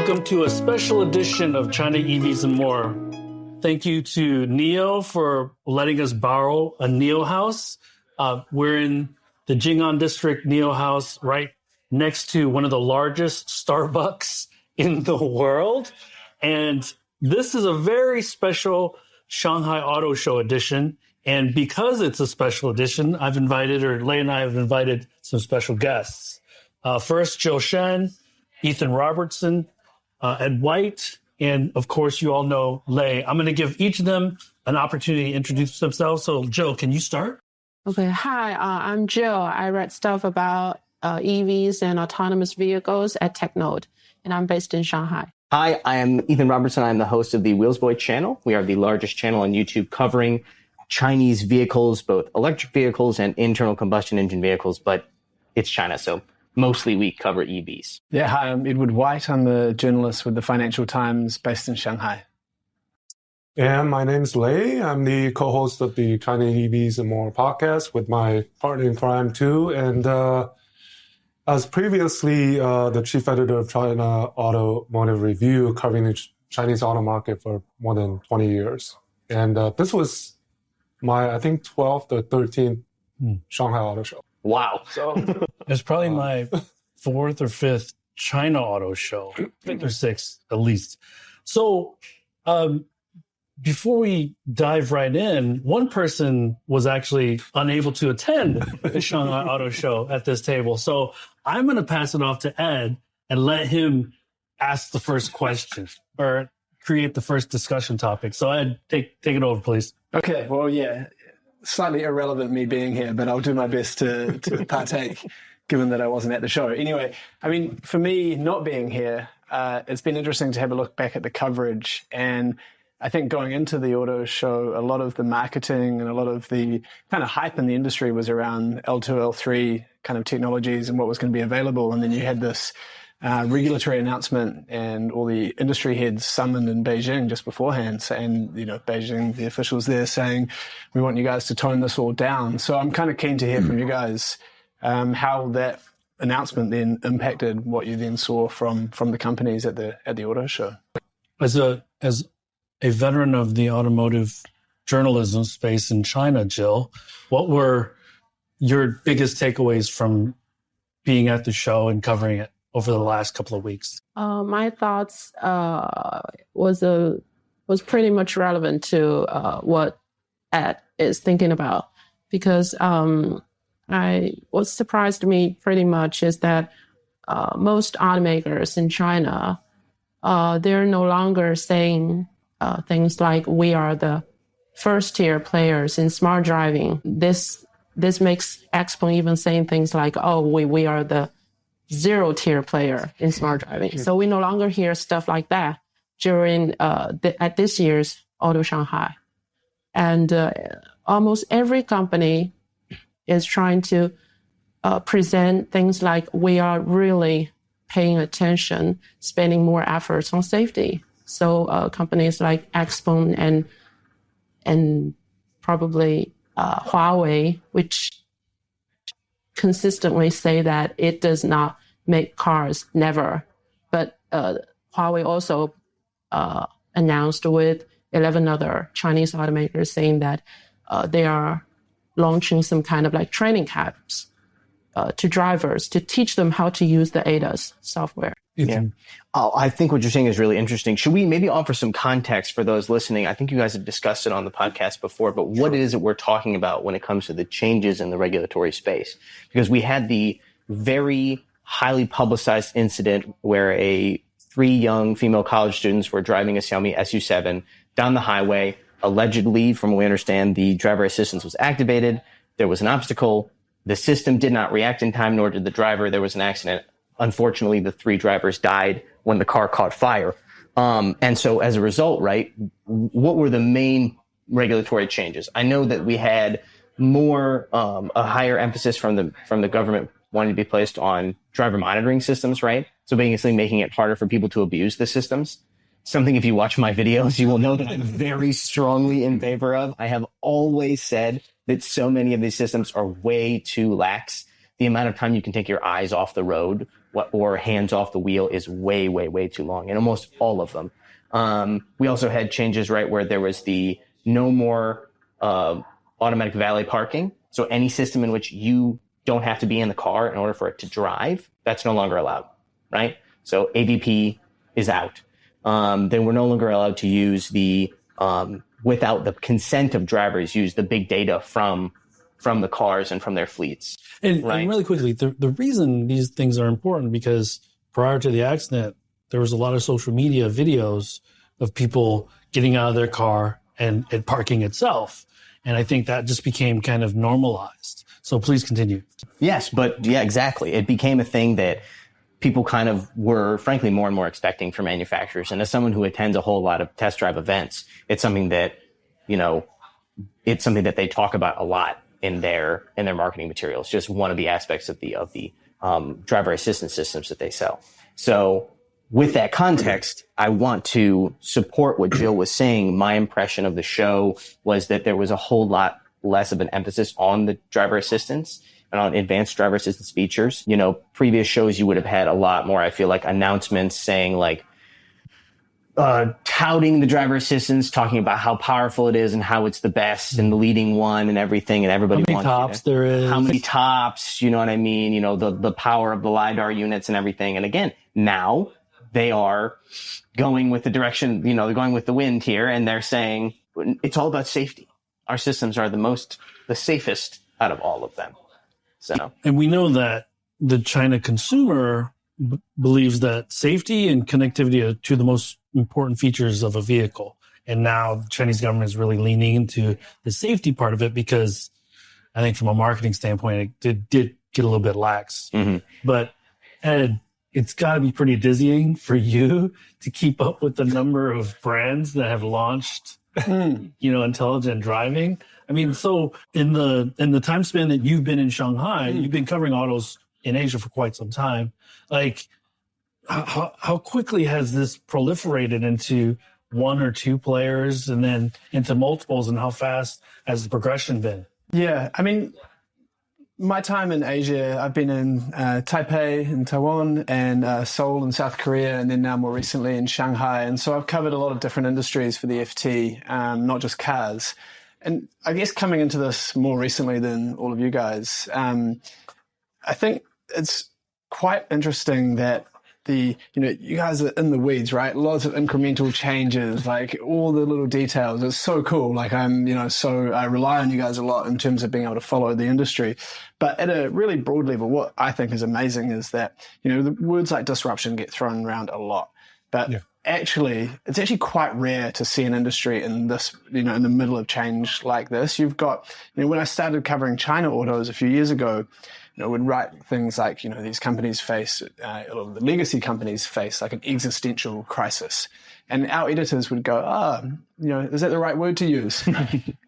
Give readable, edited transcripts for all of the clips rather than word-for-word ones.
Welcome to a special edition of China EVs and More. Thank you to NIO for letting us borrow a NIO house. We're in the Jing'an District NIO house right next to one of the largest Starbucks in the world. And this is a very special Shanghai Auto Show edition. And because it's a special edition, Lei and I have invited some special guests. First, Jill Shen, Ethan Robertson, Ed White, and of course, you all know Lei. I'm going to give each of them an opportunity to introduce themselves. So, Jill, can you start? Okay. Hi, I'm Jill. I write stuff about EVs and autonomous vehicles at TechNode, and I'm based in Shanghai. Hi, I am Ethan Robertson. I'm the host of the Wheelsboy channel. We are the largest channel on YouTube covering Chinese vehicles, both electric vehicles and internal combustion engine vehicles, but it's China, so mostly we cover EVs. Yeah, hi, I'm Edward White. I'm the journalist with the Financial Times based in Shanghai. And my name's Lei. I'm the co-host of the China EVs and More podcast with my partner in crime too. And I was previously the chief editor of China Automotive Review, covering the Chinese auto market for more than 20 years. And this was my, I think, 12th or 13th Shanghai Auto Show. Wow. So it's probably my fourth or fifth China Auto Show, fifth or sixth at least. So before we dive right in, one person was actually unable to attend the Shanghai Auto Show at this table. So I'm going to pass it off to Ed and let him ask the first question or create the first discussion topic. So Ed, take it over, please. Okay, well, yeah, slightly irrelevant me being here, but I'll do my best to partake, given that I wasn't at the show. Anyway, I mean, for me, not being here, it's been interesting to have a look back at the coverage. And I think going into the auto show, a lot of the marketing and a lot of the kind of hype in the industry was around L2, L3 kind of technologies and what was going to be available. And then you had this regulatory announcement and all the industry heads summoned in Beijing just beforehand. And, Beijing, the officials there saying, we want you guys to tone this all down. So I'm kind of keen to hear from you guys how that announcement then impacted what you then saw from the companies at the auto show. As a veteran of the automotive journalism space in China, Jill, what were your biggest takeaways from being at the show and covering it over the last couple of weeks? My thoughts was pretty much relevant to what Ed is thinking about, because what surprised me pretty much is that most automakers in China, they're no longer saying things like we are the first-tier players in smart driving. This makes XPeng even saying things like, oh, we are the zero-tier player in smart driving. So we no longer hear stuff like that during at this year's AutoShanghai. And almost every company is trying to present things like we are really paying attention, spending more efforts on safety. So companies like XPeng and probably Huawei, which consistently say that it does not make cars, never. But Huawei also announced with 11 other Chinese automakers saying that they are launching some kind of like training camps to drivers to teach them how to use the ADAS software. Yeah. I think what you're saying is really interesting. Should we maybe offer some context for those listening? I think you guys have discussed it on the podcast before, but what is it we're talking about when it comes to the changes in the regulatory space? Because we had the very highly publicized incident where 3 young female college students were driving a Xiaomi SU7 down the highway. Allegedly, from what we understand, the driver assistance was activated. There was an obstacle. The system did not react in time, nor did the driver. There was an accident. Unfortunately, the 3 drivers died when the car caught fire. And so as a result, right, what were the main regulatory changes? I know that we had more, a higher emphasis from the government wanting to be placed on driver monitoring systems, right? So basically making it harder for people to abuse the systems. Something, if you watch my videos, you will know that I'm very strongly in favor of. I have always said that so many of these systems are way too lax. The amount of time you can take your eyes off the road or hands off the wheel is way, way, way too long in almost all of them. We also had changes, right, where there was the no more automatic valet parking. So any system in which you don't have to be in the car in order for it to drive, that's no longer allowed, right? So AVP is out. Then we're no longer allowed to use without the consent of drivers, use the big data from the cars and from their fleets. And really quickly, the reason these things are important because prior to the accident, there was a lot of social media videos of people getting out of their car and parking itself. And I think that just became kind of normalized. So please continue. Yes, but yeah, exactly. It became a thing that people kind of were, frankly, more and more expecting from manufacturers. And as someone who attends a whole lot of test drive events, it's something that, it's something that they talk about a lot in their marketing materials. Just one of the aspects of the driver assistance systems that they sell. So with that context, I want to support what Jill was saying. My impression of the show was that there was a whole lot less of an emphasis on the driver assistance and on advanced driver assistance features. Previous shows, you would have had a lot more, I feel like, announcements saying like, touting the driver assistance, talking about how powerful it is and how it's the best and the leading one and everything, and everybody wants tops there is. How many tops, you know what I mean? The power of the LiDAR units and everything. And again, now they are going with the direction, they're going with the wind here, and they're saying it's all about safety. Our systems are the safest out of all of them. So, and we know that the China consumer believes that safety and connectivity are two of the most important features of a vehicle. And now the Chinese government is really leaning into the safety part of it because I think from a marketing standpoint, it did get a little bit lax. Mm-hmm. But Ed, it's got to be pretty dizzying for you to keep up with the number of brands that have launched, intelligent driving. I mean, so in the time span that you've been in Shanghai, you've been covering autos in Asia for quite some time. Like, how quickly has this proliferated into one or two players and then into multiples, and how fast has the progression been? Yeah, I mean, my time in Asia, I've been in Taipei in Taiwan and Seoul in South Korea, and then now more recently in Shanghai. And so I've covered a lot of different industries for the FT, not just cars. And I guess coming into this more recently than all of you guys, I think it's quite interesting that you guys are in the weeds, right? Lots of incremental changes, like all the little details. It's so cool. Like I rely on you guys a lot in terms of being able to follow the industry. But at a really broad level, what I think is amazing is that, the words like disruption get thrown around a lot. But actually, it's actually quite rare to see an industry in this, in the middle of change like this. You've got, when I started covering China autos a few years ago, would write things like, these companies face, the legacy companies face like an existential crisis. And our editors would go, is that the right word to use?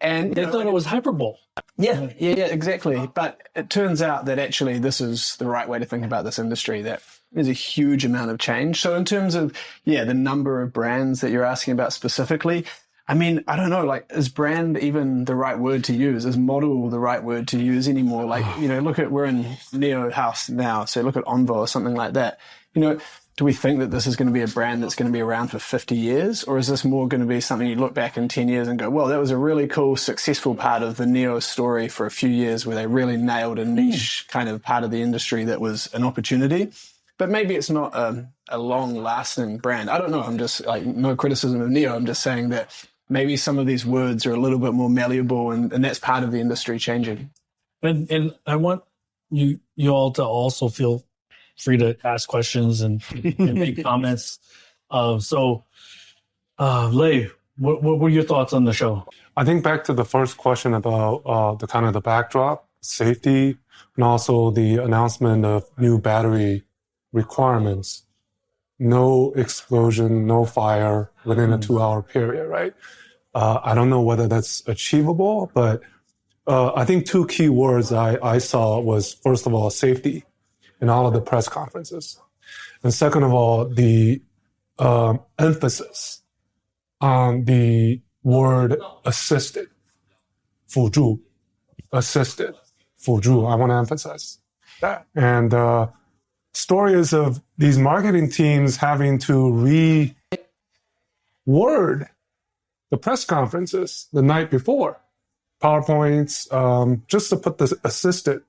And they thought it was hyperbole. Yeah, exactly. But it turns out that actually this is the right way to think about this industry, that there's a huge amount of change. So in terms of, the number of brands that you're asking about specifically, I mean, I don't know, like, is brand even the right word to use? Is model the right word to use anymore? Like, we're in Neo House now, so look at Envo or something like that. Do we think that this is going to be a brand that's going to be around for 50 years? Or is this more going to be something you look back in 10 years and go, well, that was a really cool, successful part of the Neo story for a few years where they really nailed a niche kind of part of the industry that was an opportunity. But maybe it's not a long-lasting brand. I don't know. I'm just like, no criticism of Neo. I'm just saying that maybe some of these words are a little bit more malleable, and that's part of the industry changing. And I want you all to also feel free to ask questions and make comments. Lei, what were your thoughts on the show? I think back to the first question about the kind of the backdrop, safety, and also the announcement of new battery requirements. No explosion, no fire within a 2-hour period, right? I don't know whether that's achievable, but I think two key words I saw was, first of all, safety in all of the press conferences. And second of all, the emphasis on the word assisted, 辅助, assisted, 辅助. I want to emphasize that. And stories of these marketing teams having to reword the press conferences the night before, PowerPoints, just to put the assistant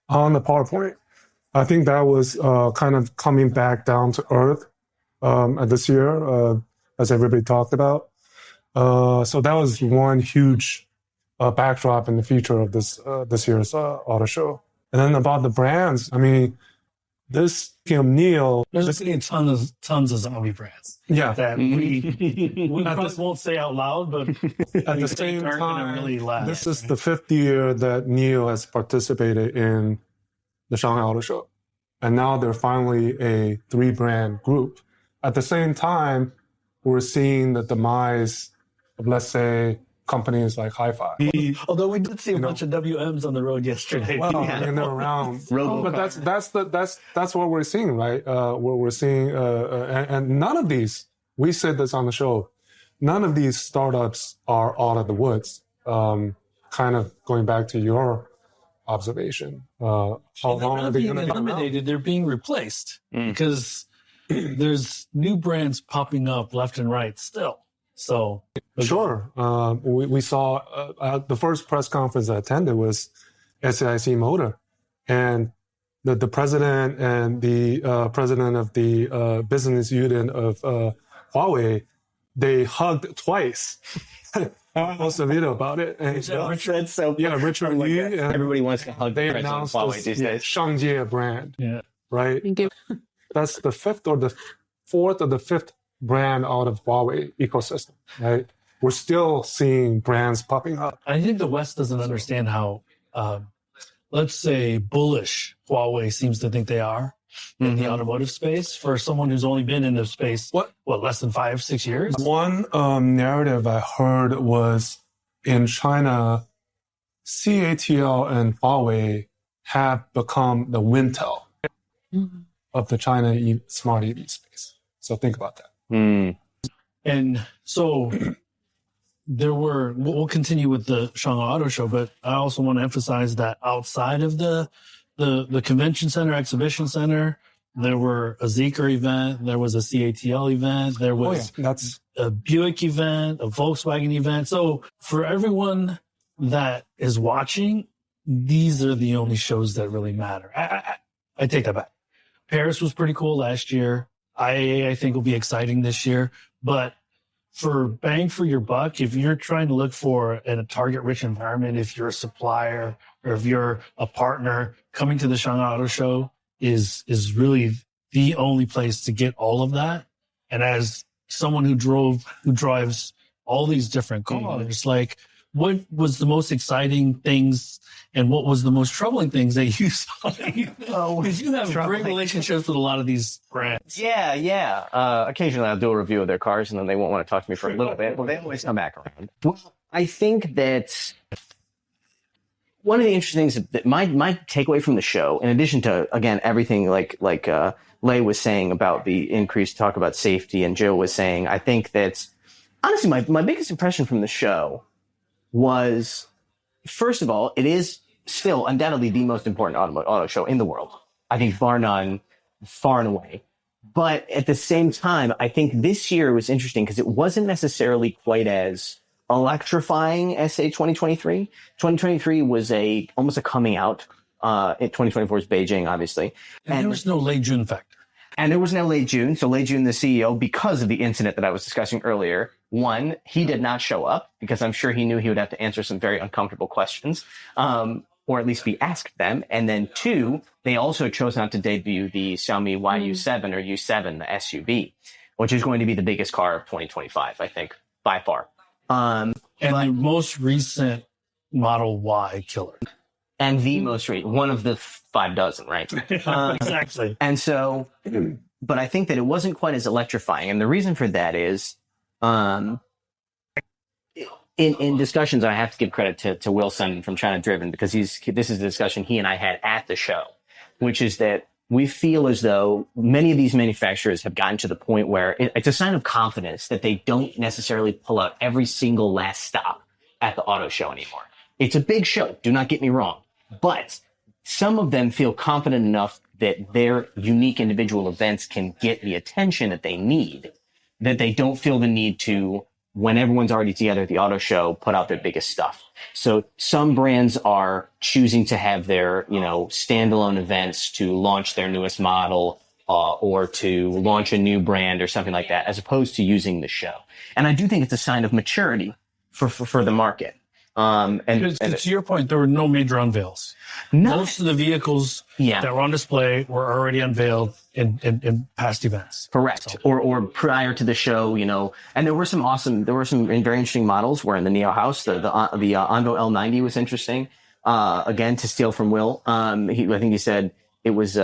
on the PowerPoint. I think that was kind of coming back down to earth this year, as everybody talked about. So that was one huge backdrop in the future of this year's auto show. And then about the brands, I mean, this Neil. There's tons of zombie brands. Yeah. That we probably won't say out loud, but at the same time, really last. This is the 5th year that Neil has participated in the Shanghai Auto Show. And now they're finally a 3-brand group. At the same time, we're seeing the demise of, let's say, companies like Hi-Fi. Although we did see a bunch of WMs on the road yesterday. Well, and they're around. But that's what we're seeing, right? What we're seeing, and none of these, we said this on the show, none of these startups are out of the woods. Kind of going back to your observation, how long are they going to be eliminated? They're being replaced because there's new brands popping up left and right still. So sure, we saw the first press conference I attended was SAIC Motor, and the president and the president of the business unit of Huawei, they hugged twice. I posted a video about it. And Richard, so yeah, Richard Lee. Everybody wants to hug. They announced this Shangjie brand. Yeah. Right. That's the 5th or the 4th or the 5th brand out of Huawei ecosystem. Right. We're still seeing brands popping up. I think the West doesn't understand how, let's say, bullish Huawei seems to think they are in the automotive space for someone who's only been in the space, less than 5-6 years? One narrative I heard was in China, CATL and Huawei have become the Wintel of the China smart EV space. So think about that. And so we'll continue with the Shanghai Auto Show, but I also want to emphasize that outside of the convention center, exhibition center, there were a Zeekr event, there was a CATL event, there was a Buick event, a Volkswagen event. So for everyone that is watching, these are the only shows that really matter. I take that back. Paris was pretty cool last year. IAA, I think, will be exciting this year. But for bang for your buck, if you're trying to look for a target-rich environment, if you're a supplier or if you're a partner, coming to the Shanghai Auto Show is really the only place to get all of that. And as someone who drives all these different cars, like, what was the most exciting things and what was the most troubling things that you saw? Because you have great relationships with a lot of these brands. Yeah. Occasionally I'll do a review of their cars and then they won't want to talk to me for a little bit. Well, they always come back around. Well, I think that one of the interesting things that my takeaway from the show, in addition to, again, everything like Lei was saying about the increased talk about safety and Jill was saying, I think that honestly my biggest impression from the show was, first of all, it is still undoubtedly the most important auto show in the world. I think bar none, far and away. But at the same time, I think this year was interesting because it wasn't necessarily quite as electrifying as, say, 2023. 2023 was almost a coming out. 2024's Beijing, obviously. And there was no Lei Jun factor. And there was no Lei Jun. So Lei Jun, the CEO, because of the incident that I was discussing earlier, one, he did not show up because I'm sure he knew he would have to answer some very uncomfortable questions, or at least be asked them. And then two, they also chose not to debut the Xiaomi YU7 or U7, the SUV, which is going to be the biggest car of 2025, I think, by far. And the most recent Model Y killer. And the most recent, one of the 5 dozen, right? Exactly. And so, but I think that it wasn't quite as electrifying. And the reason for that is, in discussions, I have to give credit to Wilson from China Driven, because this is a discussion he and I had at the show, which is that we feel as though many of these manufacturers have gotten to the point where it's a sign of confidence that they don't necessarily pull out every single last stop at the auto show anymore. It's a big show, do not get me wrong, but some of them feel confident enough that their unique individual events can get the attention that they need, that they don't feel the need to, when everyone's already together at the auto show, put out their biggest stuff. So some brands are choosing to have their, standalone events to launch their newest model, or to launch a new brand or something like that, as opposed to using the show. And I do think it's a sign of maturity for the market. And to your point, there were no major unveils. Most of the vehicles that were on display were already unveiled in past events. Correct. So. Or prior to the show, and there were some very interesting models were in the Neo House. The Envo L90 was interesting. Again, to steal from Will, I think he said it was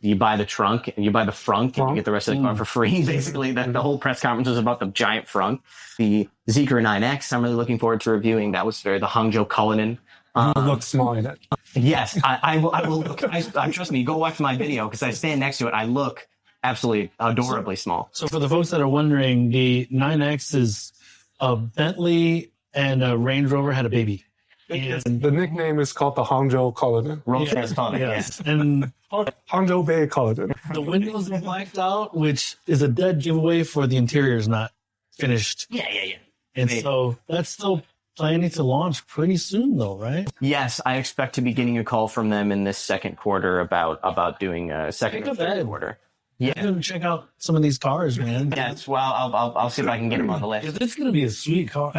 you buy the trunk and you buy the frunk and you get the rest of the car for free. Basically, the whole press conference was about the giant frunk. The Zeekr 9X, I'm really looking forward to reviewing. That was the Hangzhou Cullinan. Look small in it. Yes, I will look. Trust me, go watch my video because I stand next to it. I look absolutely adorably small. So for the folks that are wondering, the 9X is a Bentley and a Range Rover had a baby. And the nickname is called the Hangzhou Cullinan. Yes. And Hangzhou Bay Cullinan. The windows are blacked out, which is a dead giveaway for the interior is not finished. Yeah. And so that's still planning to launch pretty soon, though, right? Yes, I expect to be getting a call from them in this second quarter about doing a second or third quarter. Yeah, I'm gonna check out some of these cars, man. Yes, well, I'll see if I can get them on the list. It's gonna be a sweet car.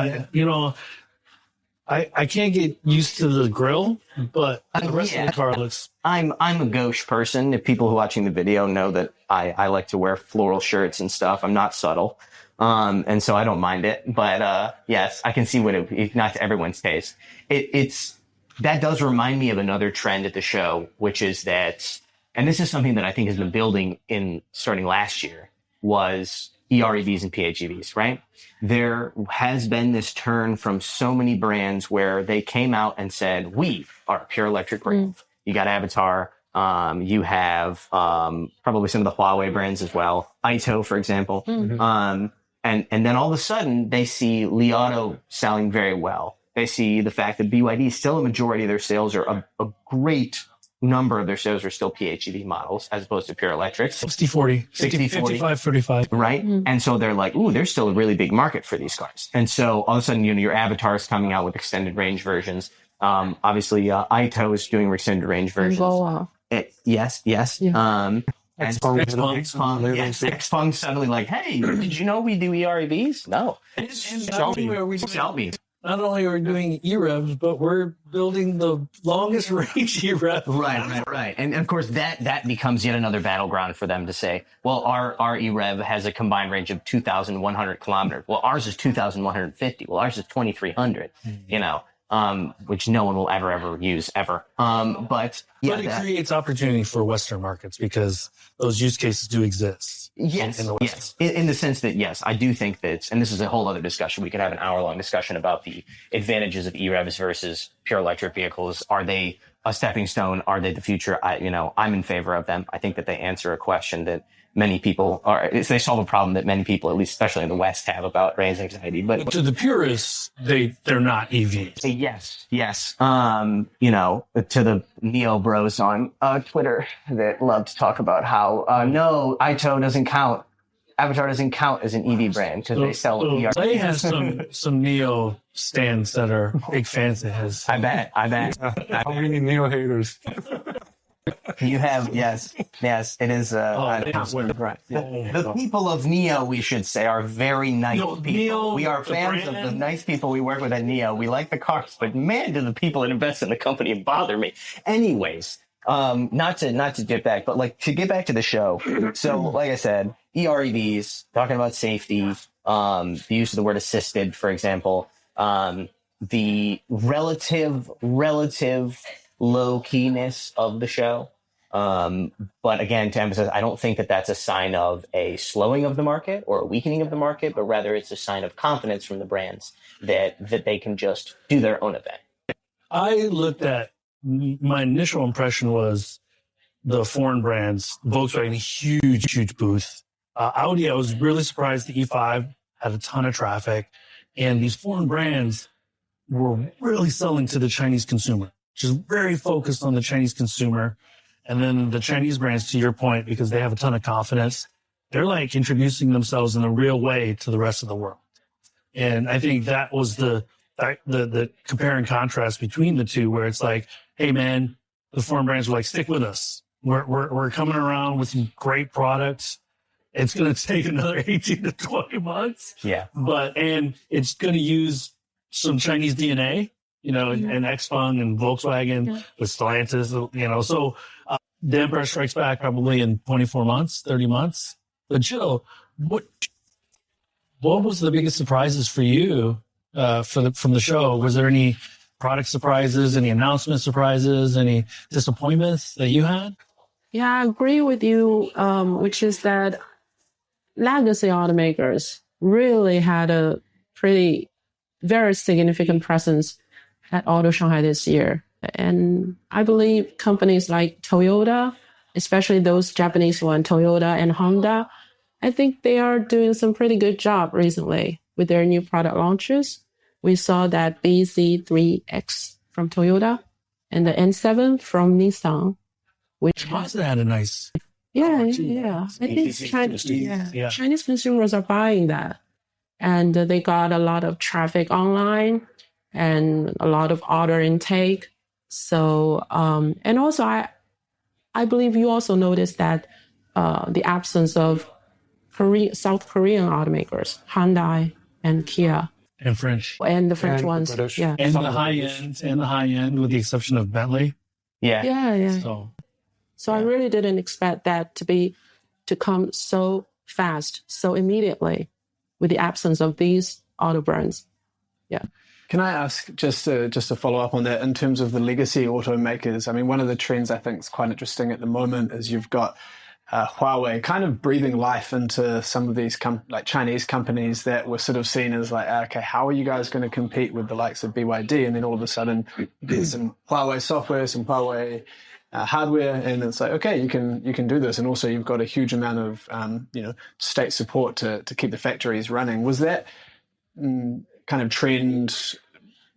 I can't get used to the grill, but the rest of the car looks. I'm a gauche person. If people who are watching the video know that I like to wear floral shirts and stuff. I'm not subtle, and so I don't mind it. But yes, I can see what it's not to everyone's taste. That does remind me of another trend at the show, which is that, and this is something that I think has been building in starting last year, was EREVs and PHEVs, right? There has been this turn from so many brands where they came out and said, we are a pure electric brand. You got Avatar. You have probably some of the Huawei brands as well. Ito, for example. And then all of a sudden, they see Li Auto selling very well. They see the fact that BYD, still a majority of their sales are a great number of their sales are still PHEV models as opposed to pure electrics. 60-40, 55-35. Right? And so they're like, ooh, there's still a really big market for these cars. And so all of a sudden, your Avatar is coming out with extended range versions. Obviously, Ito is doing extended range versions. Yes. Yeah. Xpeng suddenly like, hey, did you know we do EREVs? No. Not only are we doing EREVs, but we're building the longest range EREV. Right. And of course, that becomes yet another battleground for them to say, well, our EREV has a combined range of 2,100 kilometers. Well, ours is 2,150. Well, ours is 2,300, which no one will ever use ever. But it creates opportunity for Western markets because those use cases do exist. Yes, in the sense that, yes, I do think that, and this is a whole other discussion. We could have an hour-long discussion about the advantages of EREVs versus pure electric vehicles. Are they a stepping stone? Are they the future? I'm in favor of them. I think that they answer a question that many people they solve a problem that many people, at least especially in the West, have about range anxiety. But to the purists, they're not EVs. Yes. To the neo bros on Twitter that love to talk about how no, Ito doesn't count. Avatar doesn't count as an EV brand because they sell ER. They has some neo stands that are big fans of his. I bet. How many neo haters? You have, yes, it is. The people of Neo, we should say, are very nice people. Neo, we are fans of the nice people we work with at Neo. We like the cars, but man, do the people that invest in the company bother me. Anyways, not to get back, but to get back to the show. So, like I said, EREVs, talking about safety, the use of the word assisted, for example, the relative low keyness of the show. But again, to emphasize, I don't think that that's a sign of a slowing of the market or a weakening of the market, but rather it's a sign of confidence from the brands that they can just do their own event. I looked at, my initial impression was the foreign brands, Volkswagen, huge booth. Audi, I was really surprised the E5 had a ton of traffic, and these foreign brands were really selling to the Chinese consumer. which is very focused on the Chinese consumer. And then the Chinese brands, to your point, because they have a ton of confidence, they're like introducing themselves in a real way to the rest of the world. And I think that was the compare and contrast between the two, where it's like, hey man, the foreign brands were like, stick with us. We're coming around with some great products. It's going to take another 18 to 20 months. Yeah. And it's going to use some Chinese DNA, and Xpeng and Volkswagen with Stellantis, so the Empire Strikes Back probably in 24 months, 30 months. But Jill, what was the biggest surprises for you from the show? Was there any product surprises, any announcement surprises, any disappointments that you had? Yeah, I agree with you, which is that legacy automakers really had a very significant presence at Auto Shanghai this year. And I believe companies like Toyota, especially those Japanese ones, Toyota and Honda, I think they are doing some pretty good job recently with their new product launches. We saw that BZ3X from Toyota and the N7 from Nissan, which Mazda had a nice. Yeah. I think Chinese consumers are buying that. And they got a lot of traffic online and a lot of order intake. So, and also I believe you also noticed that the absence of South Korean automakers, Hyundai and Kia. And French. And the French ones. British. Yeah. And the high end, with the exception of Bentley. Yeah. So I really didn't expect that to come so fast, so immediately, with the absence of these auto brands. Yeah. Can I ask, just to follow up on that, in terms of the legacy automakers? I mean, one of the trends I think is quite interesting at the moment is you've got Huawei kind of breathing life into some of these like Chinese companies that were sort of seen as like, okay, how are you guys going to compete with the likes of BYD? And then all of a sudden there's some Huawei software, some Huawei hardware, and it's like, okay, you can do this. And also you've got a huge amount of state support to keep the factories running. Was that kind of trend,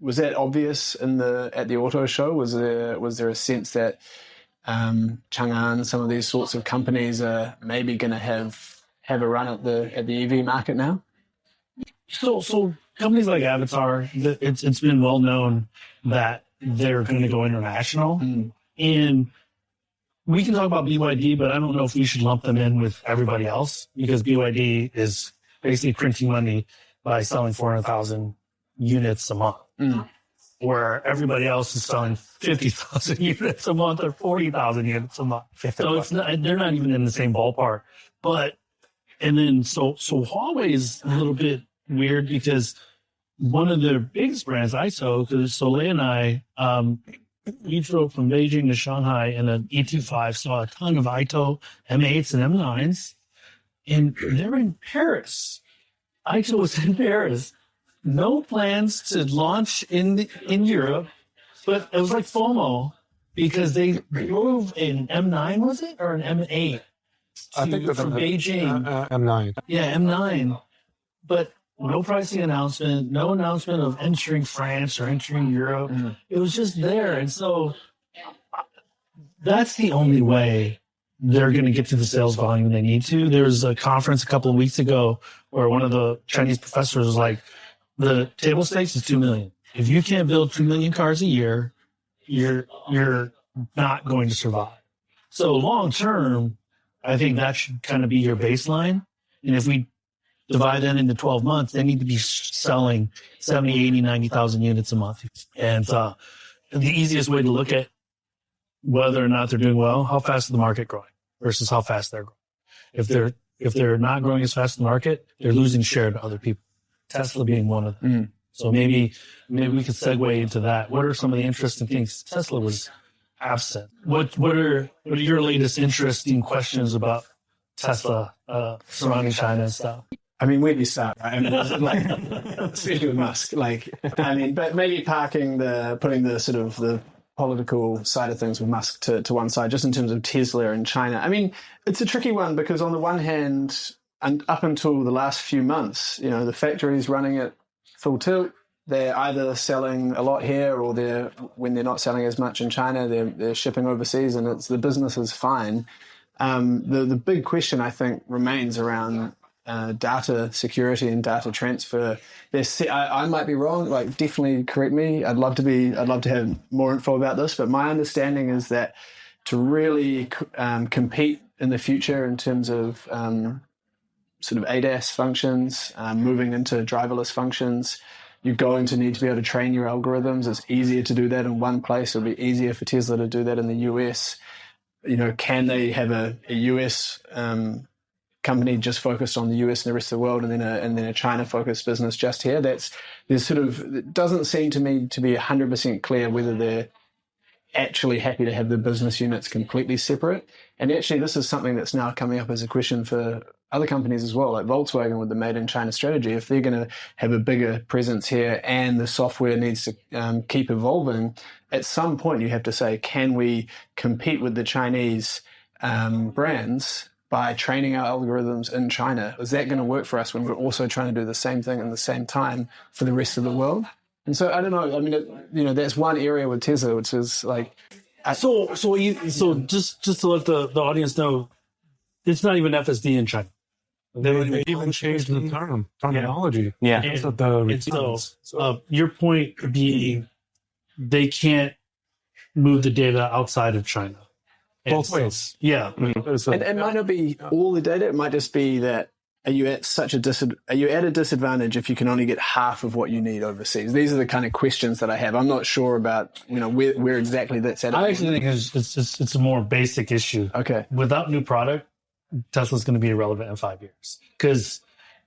was that obvious at the auto show? Was there a sense that Chang'an, some of these sorts of companies are maybe going to have a run at the EV market now? So companies like Avatar, it's been well known that they're going to go international. And we can talk about BYD, but I don't know if we should lump them in with everybody else, because BYD is basically printing money by selling 400,000 units a month, where everybody else is selling 50,000 units a month or 40,000 units a month. So they're not even in the same ballpark. So Huawei is a little bit weird, because one of their biggest brands, ISO, because Soleil and I, we drove from Beijing to Shanghai in an E25, saw a ton of Ito M8s and M9s, and they're in Paris. Ito was in Paris. No plans to launch in Europe, but it was like FOMO, because they drove an M9, was it, or an M8? I think from Beijing. M9. Yeah, M9. But no pricing announcement, no announcement of entering France or entering Europe. It was just there. And so that's the only way they're going to get to the sales volume they need to. There was a conference a couple of weeks ago where one of the Chinese professors was like, the table stakes is 2 million. If you can't build 2 million cars a year, you're not going to survive. So long term, I think that should kind of be your baseline. And if we divide that into 12 months, they need to be selling 70, 80, 90,000 units a month. And the easiest way to look at whether or not they're doing well, how fast is the market growing versus how fast they're growing. If they're not growing as fast as the market, they're losing share to other people. Tesla being one of them. So maybe we could segue into that. What are some of the interesting things? Tesla was absent. What are your latest interesting questions about Tesla surrounding China and stuff? I mean, where do you start, right? I mean, especially with Musk. But maybe putting the sort of the political side of things with Musk to one side, just in terms of Tesla and China. I mean, it's a tricky one, because on the one hand, and up until the last few months, the factory's running at full tilt. they're either selling a lot here, or when they're not selling as much in China, they're shipping overseas, and the business is fine. The big question, I think, remains around data security and data transfer. I might be wrong. Like, definitely correct me. I'd love to have more info about this. But my understanding is that to really compete in the future in terms of sort of ADAS functions, moving into driverless functions, you're going to need to be able to train your algorithms. It's easier to do that in one place. It'll be easier for Tesla to do that in the US. Can they have a US company just focused on the US and the rest of the world, and then a China-focused business just here? It doesn't seem to me to be 100% clear whether they're actually happy to have the business units completely separate. And actually, this is something that's now coming up as a question for other companies as well, like Volkswagen with the Made in China strategy. If they're going to have a bigger presence here and the software needs to keep evolving, at some point you have to say, can we compete with the Chinese brands by training our algorithms in China? Is that going to work for us when we're also trying to do the same thing in the same time for the rest of the world? And so I don't know. I mean, that's one area with Tesla, which is like. So just to let the audience know, it's not even FSD in China. They even changed the terminology. Yeah. Because of the returns. Your point being, they can't move the data outside of China. Both ways. Yeah. Mm-hmm. And it might not be all the data. It might just be that are you at a disadvantage if you can only get half of what you need overseas? These are the kind of questions that I have. I'm not sure about where exactly that's at. I actually think it's a more basic issue. Okay. Without new product, Tesla's going to be irrelevant in 5 years. Because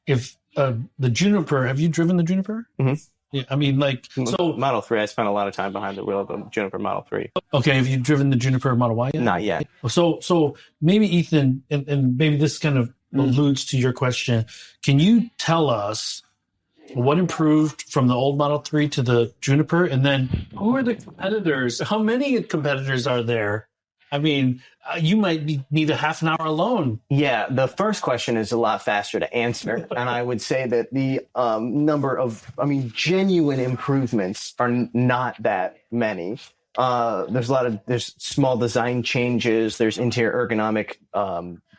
if the Juniper, have you driven the Juniper? Mm-hmm. Yeah, I mean, so Model 3, I spent a lot of time behind the wheel of a Juniper Model 3. Okay, have you driven the Juniper Model Y yet? Not yet. So maybe Ethan, and maybe this kind of alludes to your question. Can you tell us what improved from the old Model 3 to the Juniper? And then who are the competitors? How many competitors are there? I mean, you might need a half an hour alone. Yeah, the first question is a lot faster to answer. And I would say that the number of, genuine improvements are not that many. There's small design changes. There's interior ergonomic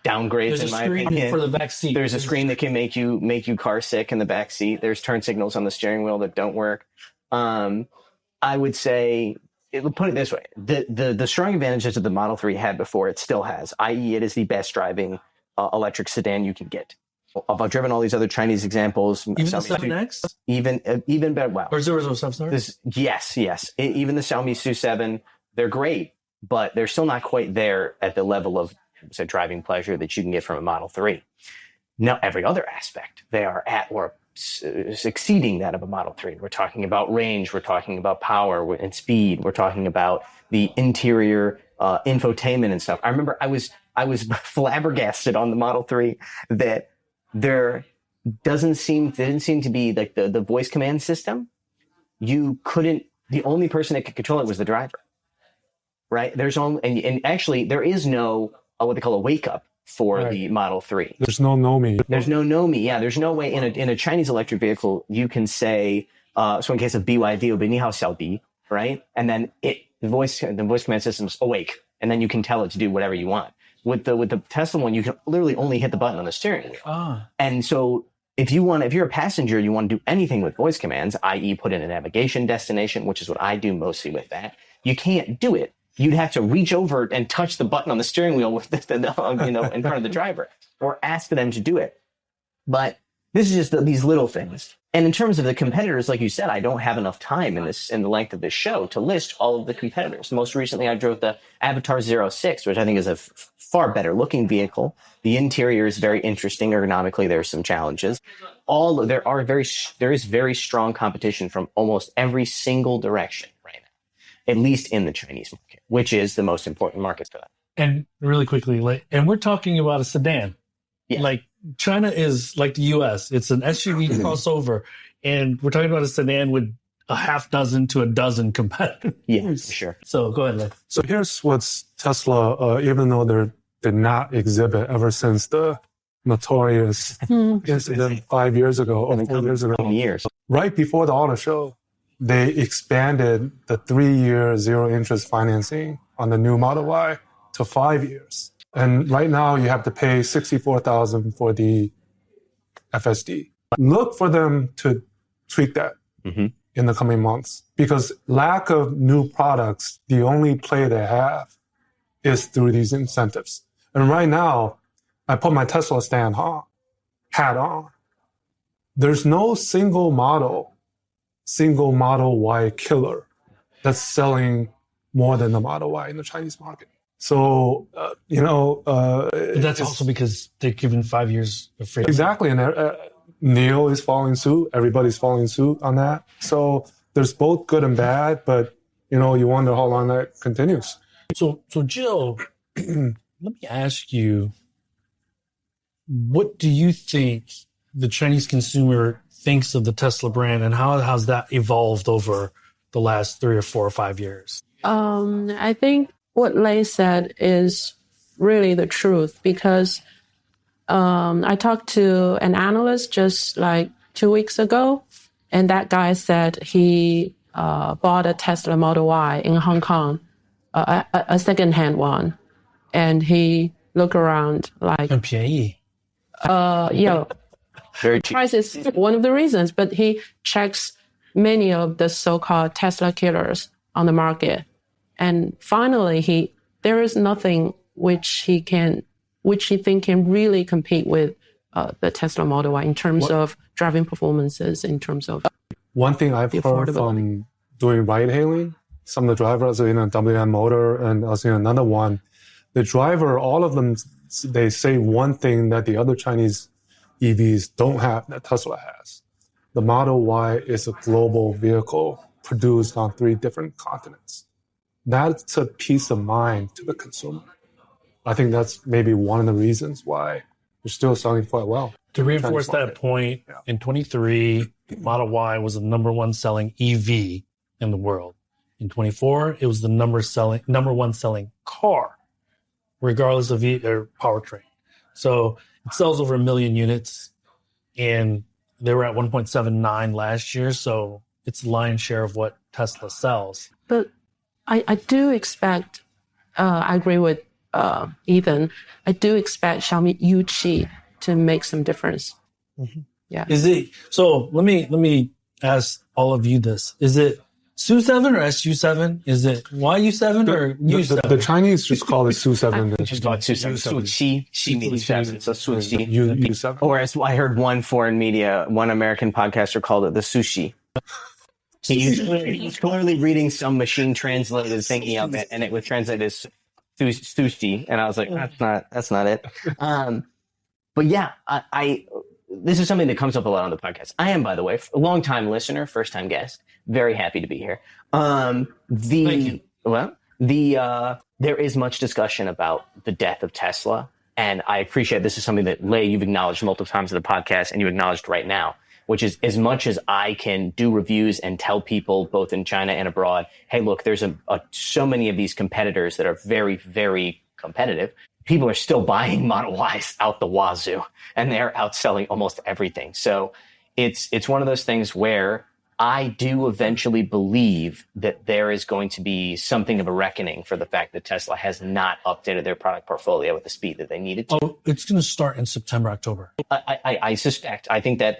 downgrades, in my opinion. For the back seat. There's a screen that can make you car sick in the back seat. There's turn signals on the steering wheel that don't work. I would say, put it this way: the strong advantages that the Model 3 had before, it still has. I.e., it is the best driving electric sedan you can get. I've driven all these other Chinese examples. Even the 7X? Even better. Wow. Or 007? Yes. Even the Xiaomi SU7, they're great, but they're still not quite there at the level of driving pleasure that you can get from a Model 3. Now, every other aspect, they are at or exceeding that of a Model 3. We're talking about range, we're talking about power and speed, we're talking about the interior infotainment and stuff. I remember I was flabbergasted on the Model 3 that there didn't seem to be like the voice command system. The only person that could control it was the driver, right? And actually there is no what they call a wake up for the Model 3. There's no Nomi. There's no Nomi. Yeah, there's no way in a Chinese electric vehicle you can say, so in case of BYD, it'll be 你好小弟, right? And then the voice command system's awake, and then you can tell it to do whatever you want. With the Tesla one, you can literally only hit the button on the steering wheel. And so if you're a passenger, you want to do anything with voice commands, i.e. put in a navigation destination, which is what I do mostly with that, you can't do it. You'd have to reach over and touch the button on the steering wheel with in front of the driver, or ask them to do it. But this is just these little things. And in terms of the competitors, like you said, I don't have enough time in the length of this show to list all of the competitors. Most recently, I drove the Avatar 06, which I think is a far better looking vehicle. The interior is very interesting. Ergonomically, there are some challenges. There is very strong competition from almost every single direction right now, at least in the Chinese market, which is the most important market for that. And really quickly, and we're talking about a sedan. Yeah. Like China is like the US. It's an SUV crossover. And we're talking about a sedan with a half dozen to a dozen competitors. Yeah, for sure. So go ahead, Lei. So here's what's Tesla, even though they did not exhibit ever since the notorious incident 5 years ago or 4 years ago. Right before the auto show, they expanded the 3-year zero interest financing on the new Model Y to 5 years. And right now you have to pay $64,000 for the FSD. Look for them to tweak that in the coming months, because lack of new products, the only play they have is through these incentives. And right now, I put my Tesla hat on. There's no single Model Y killer that's selling more than the Model Y in the Chinese market. So, But that's also because they're given 5 years of freedom. Exactly. And NIO is following suit. Everybody's following suit on that. So there's both good and bad, but, you wonder how long that continues. So Jill, let me ask you, what do you think the Chinese consumer thinks of the Tesla brand, and how has that evolved over the last 3 or 4 or 5 years? I think what Lei said is really the truth, because I talked to an analyst just like 2 weeks ago, and that guy said he bought a Tesla Model Y in Hong Kong, a second-hand one, and he looked around like... 很便宜. Very cheap. Price is one of the reasons, but he checks many of the so-called Tesla killers on the market. And finally, there is nothing which he think can really compete with the Tesla Model Y in terms of driving performances, in terms of one thing I've heard from doing ride hailing, some of the drivers are in a WM Motor and also in another one. The driver, all of them, they say one thing that the other Chinese EVs don't have that Tesla has. The Model Y is a global vehicle produced on 3 different continents. That's a peace of mind to the consumer. I think that's maybe one of the reasons why they're still selling quite well. To reinforce that point, in 23, Model Y was the number 1 selling EV in the world. In 24, it was the number 1 selling car, regardless of powertrain. So it sells over 1 million units, and they were at 1.79 last year. So it's the lion's share of what Tesla sells. But I do expect, I agree with Ethan, I do expect Xiaomi U-Qi to make some difference. Mm-hmm. Yeah. Is it, so let me ask all of you this. Is it SU7 or SU7? Is it YU7 or U7? The Chinese just call it SU7. Just call it SU7. She means 7, so Sushi. U7. Or as I heard one foreign media, one American podcaster called it the sushi. He's clearly reading some machine translated thingy of it, and it was translated as sushi, and I was like, that's not it. But yeah, I this is something that comes up a lot on the podcast. I am, by the way, a long-time listener, first-time guest. Very happy to be here. Thank you. There is much discussion about the death of Tesla, and I appreciate this is something that Lei, you've acknowledged multiple times in the podcast, and you acknowledged right now, which is as much as I can do reviews and tell people both in China and abroad, hey, look, there's so many of these competitors that are very, very competitive. People are still buying Model Ys out the wazoo, and they're outselling almost everything. So it's one of those things where I do eventually believe that there is going to be something of a reckoning for the fact that Tesla has not updated their product portfolio at the speed that they needed to. Oh, it's going to start in September, October. I suspect. I think that's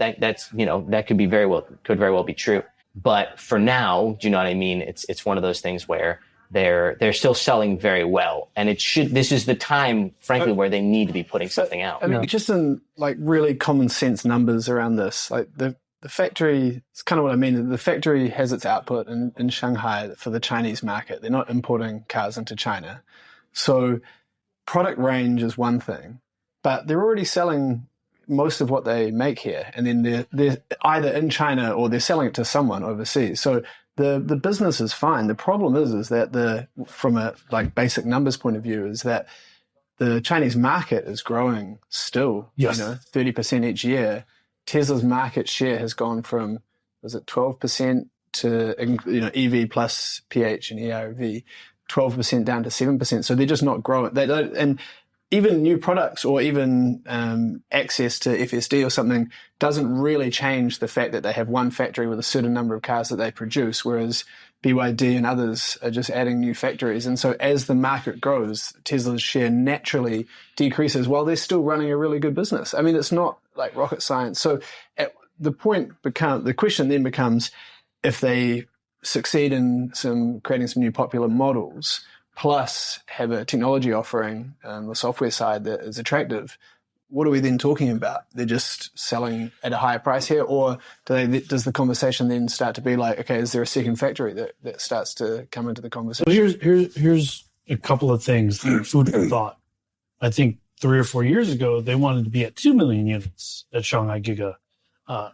that could very well be true. But for now, do you know what I mean? It's one of those things where they're still selling very well, and this is the time, frankly, where they need to be putting something out. I mean, just in like really common sense numbers around this, like the factory, it's kind of what I mean. The factory has its output in Shanghai for the Chinese market. They're not importing cars into China. So product range is one thing, but they're already selling most of what they make here. And then they're either in China or they're selling it to someone overseas. So the business is fine. The problem is that from a like basic numbers point of view is that the Chinese market is growing still, 30% each year. Tesla's market share has gone from, was it 12% to, EV plus PH and ERV, 12% down to 7%. So they're just not growing. And even new products or even access to FSD or something doesn't really change the fact that they have one factory with a certain number of cars that they produce, whereas BYD and others are just adding new factories. And so as the market grows, Tesla's share naturally decreases while they're still running a really good business. I mean, it's not like rocket science. So the question then becomes, if they succeed in creating some new popular models, plus have a technology offering on the software side that is attractive, what are we then talking about? They're just selling at a higher price here, or does the conversation then start to be like, okay, is there a second factory that starts to come into the conversation? So here's a couple of things, food for thought. I think 3 or 4 years ago, they wanted to be at 2 million units at Shanghai Giga,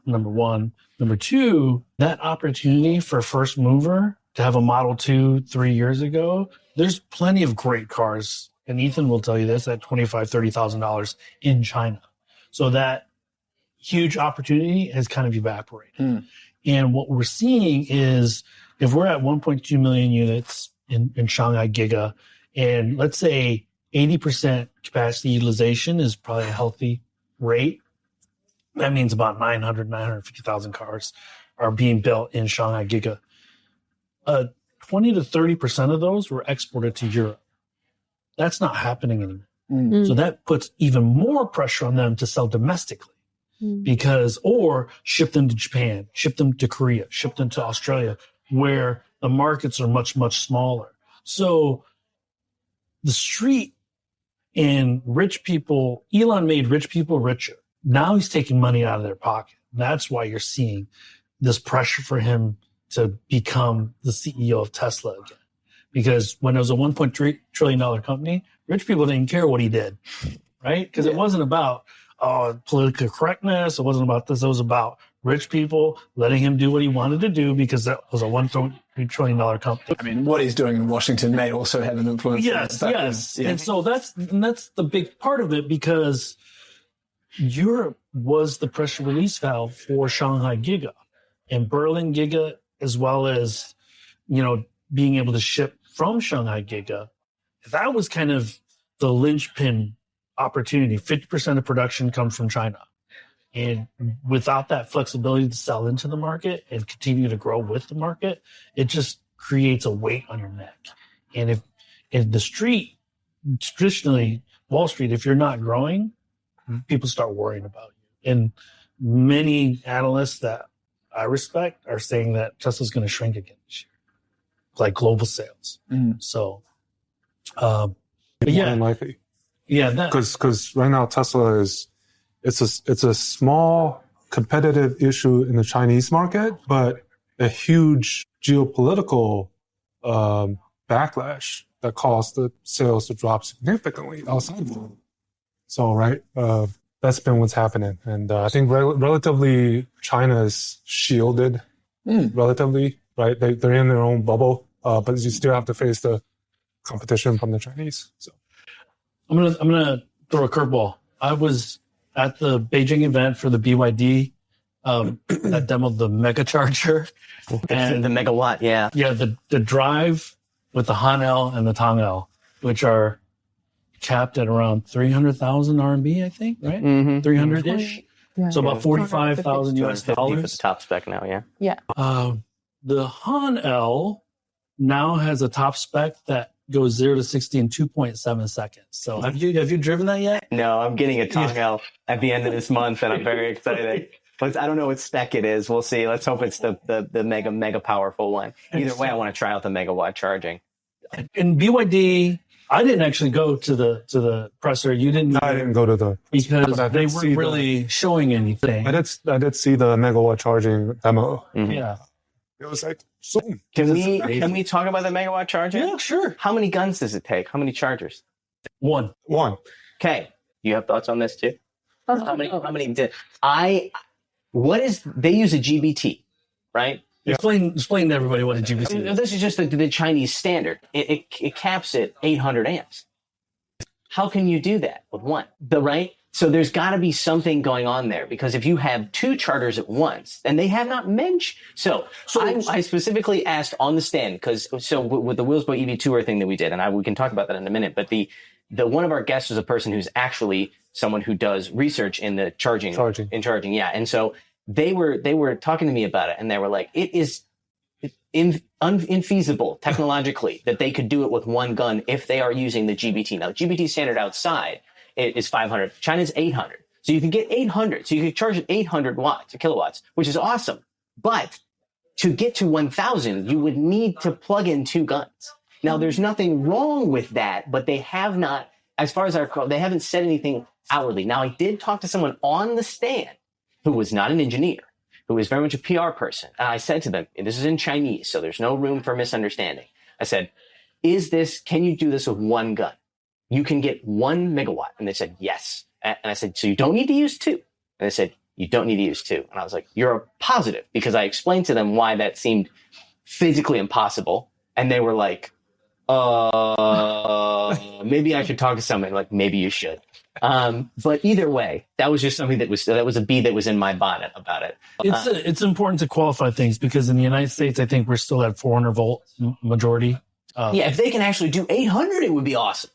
number one. Number two, that opportunity for first mover to have a Model 2 3 years ago, there's plenty of great cars, and Ethan will tell you this, at $25,000, $30,000 in China. So that huge opportunity has kind of evaporated. And what we're seeing is, if we're at 1.2 million units in Shanghai Giga, and let's say 80% capacity utilization is probably a healthy rate, that means about 950,000 cars are being built in Shanghai Giga. 20 to 30% of those were exported to Europe. That's not happening anymore. So that puts even more pressure on them to sell domestically, or ship them to Japan, ship them to Korea, ship them to Australia, where the markets are much, much smaller. So the street and rich people, Elon made rich people richer. Now he's taking money out of their pocket. That's why you're seeing this pressure for him to become the CEO of Tesla again. Because when it was a $1.3 trillion company, rich people didn't care what he did, right? Because it wasn't about political correctness. It wasn't about this. It was about rich people letting him do what he wanted to do, because that was a $1.3 trillion company. I mean, what he's doing in Washington may also have an influence. Yes. And so that's the big part of it, because Europe was the pressure release valve for Shanghai Giga and Berlin Giga, as well as, being able to ship from Shanghai Giga. That was kind of the linchpin opportunity. 50% of production comes from China. And without that flexibility to sell into the market and continue to grow with the market, it just creates a weight on your neck. And if the street, traditionally, Wall Street, if you're not growing, people start worrying about you. And many analysts that I respect are saying that Tesla's going to shrink again this year, like global sales. So, but yeah, unlikely. Yeah, because right now Tesla it's a small competitive issue in the Chinese market, but a huge geopolitical backlash that caused the sales to drop significantly outside of it. So, right, that's been what's happening. And I think relatively China is shielded, relatively, right? They're in their own bubble, but you still have to face the competition from the Chinese. So I'm gonna throw a curveball. I was at the Beijing event for the BYD that demoed the mega charger. And the megawatt, yeah. Yeah, the drive with the Han L and the Tang L, which are capped at around 300,000 RMB, I think, right? 300-ish. Yeah. So about 45,000 US $250 for the dollars. top spec now, yeah. Yeah. The Han L now has a top spec that goes 0 to 60 in 2.7 seconds. So have you driven that yet? No, I'm getting a Tong L at the end of this month, and I'm very excited. But I don't know what spec it is. We'll see. Let's hope it's the mega powerful one. Either way, I want to try out the megawatt charging. In BYD, I didn't actually go to the presser. You didn't. I didn't go to the because they weren't really showing anything. I did see the megawatt charging demo. Yeah. It was like, soon. Can we talk about the megawatt charging? Yeah, sure. How many guns does it take? How many chargers? One. Okay. You have thoughts on this too? How many did they use a GBT, right? Yeah. Explain to everybody what a GBT is. This is just the Chinese standard. It caps at 800 amps. How can you do that with one? Right? So there's got to be something going on there, because if you have two charters at once, and they have not mentioned. So I specifically asked on the stand, with the Willsbo EV Tour thing that we did, and we can talk about that in a minute, but one of our guests was a person who's actually someone who does research in the charging. Yeah. And so they were talking to me about it, and they were like, it is infeasible technologically that they could do it with one gun if they are using the GBT. Now, GBT standard outside is 500. China's 800. So you can get 800. So you can charge at 800 kilowatts, which is awesome. But to get to 1,000, you would need to plug in 2 guns. Now, there's nothing wrong with that, but they have not, as far as they haven't said anything outwardly. Now, I did talk to someone on the stand who was not an engineer, who was very much a PR person. And I said to them, and this is in Chinese, so there's no room for misunderstanding. I said, can you do this with one gun? You can get 1 megawatt. And they said, yes. And I said, so you don't need to use 2. And they said, you don't need to use 2. And I was like, you're positive, because I explained to them why that seemed physically impossible. And they were like, maybe I should talk to someone. Like, maybe you should. But either way, that was just something that was a bee that was in my bonnet about it. It's important to qualify things, because in the United States, I think we're still at 400 volt majority. If they can actually do 800, it would be awesome.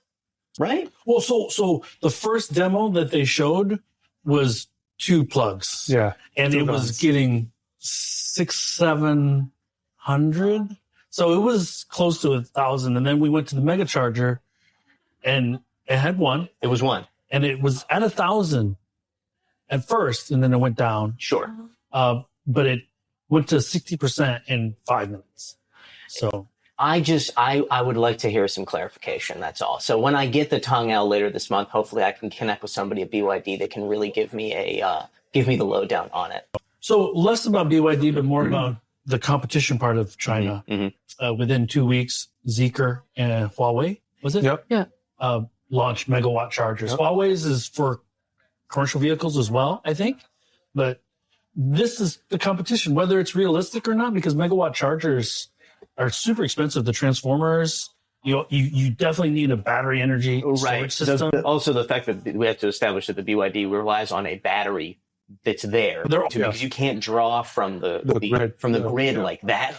Right? Well, so the first demo that they showed was 2 plugs. Yeah. And it was getting 700. So it was close to 1,000. And then we went to the mega charger, and it had 1. It was 1. And it was at 1,000 at first, and then it went down. Sure. But it went to 60% in 5 minutes. So I would like to hear some clarification. That's all. So when I get the Tong L later this month, hopefully I can connect with somebody at BYD that can really give me the lowdown on it. So less about BYD, but more about the competition part of China. Within 2 weeks, Zeekr and Huawei, was it? Yep. Yeah. Launched megawatt chargers. Yep. Huawei's is for commercial vehicles as well, I think. But this is the competition, whether it's realistic or not, because megawatt chargers are super expensive. The transformers, you definitely need a battery energy storage system. Also, the fact that we have to establish that the BYD relies on a battery that's there, because you can't draw from the grid like that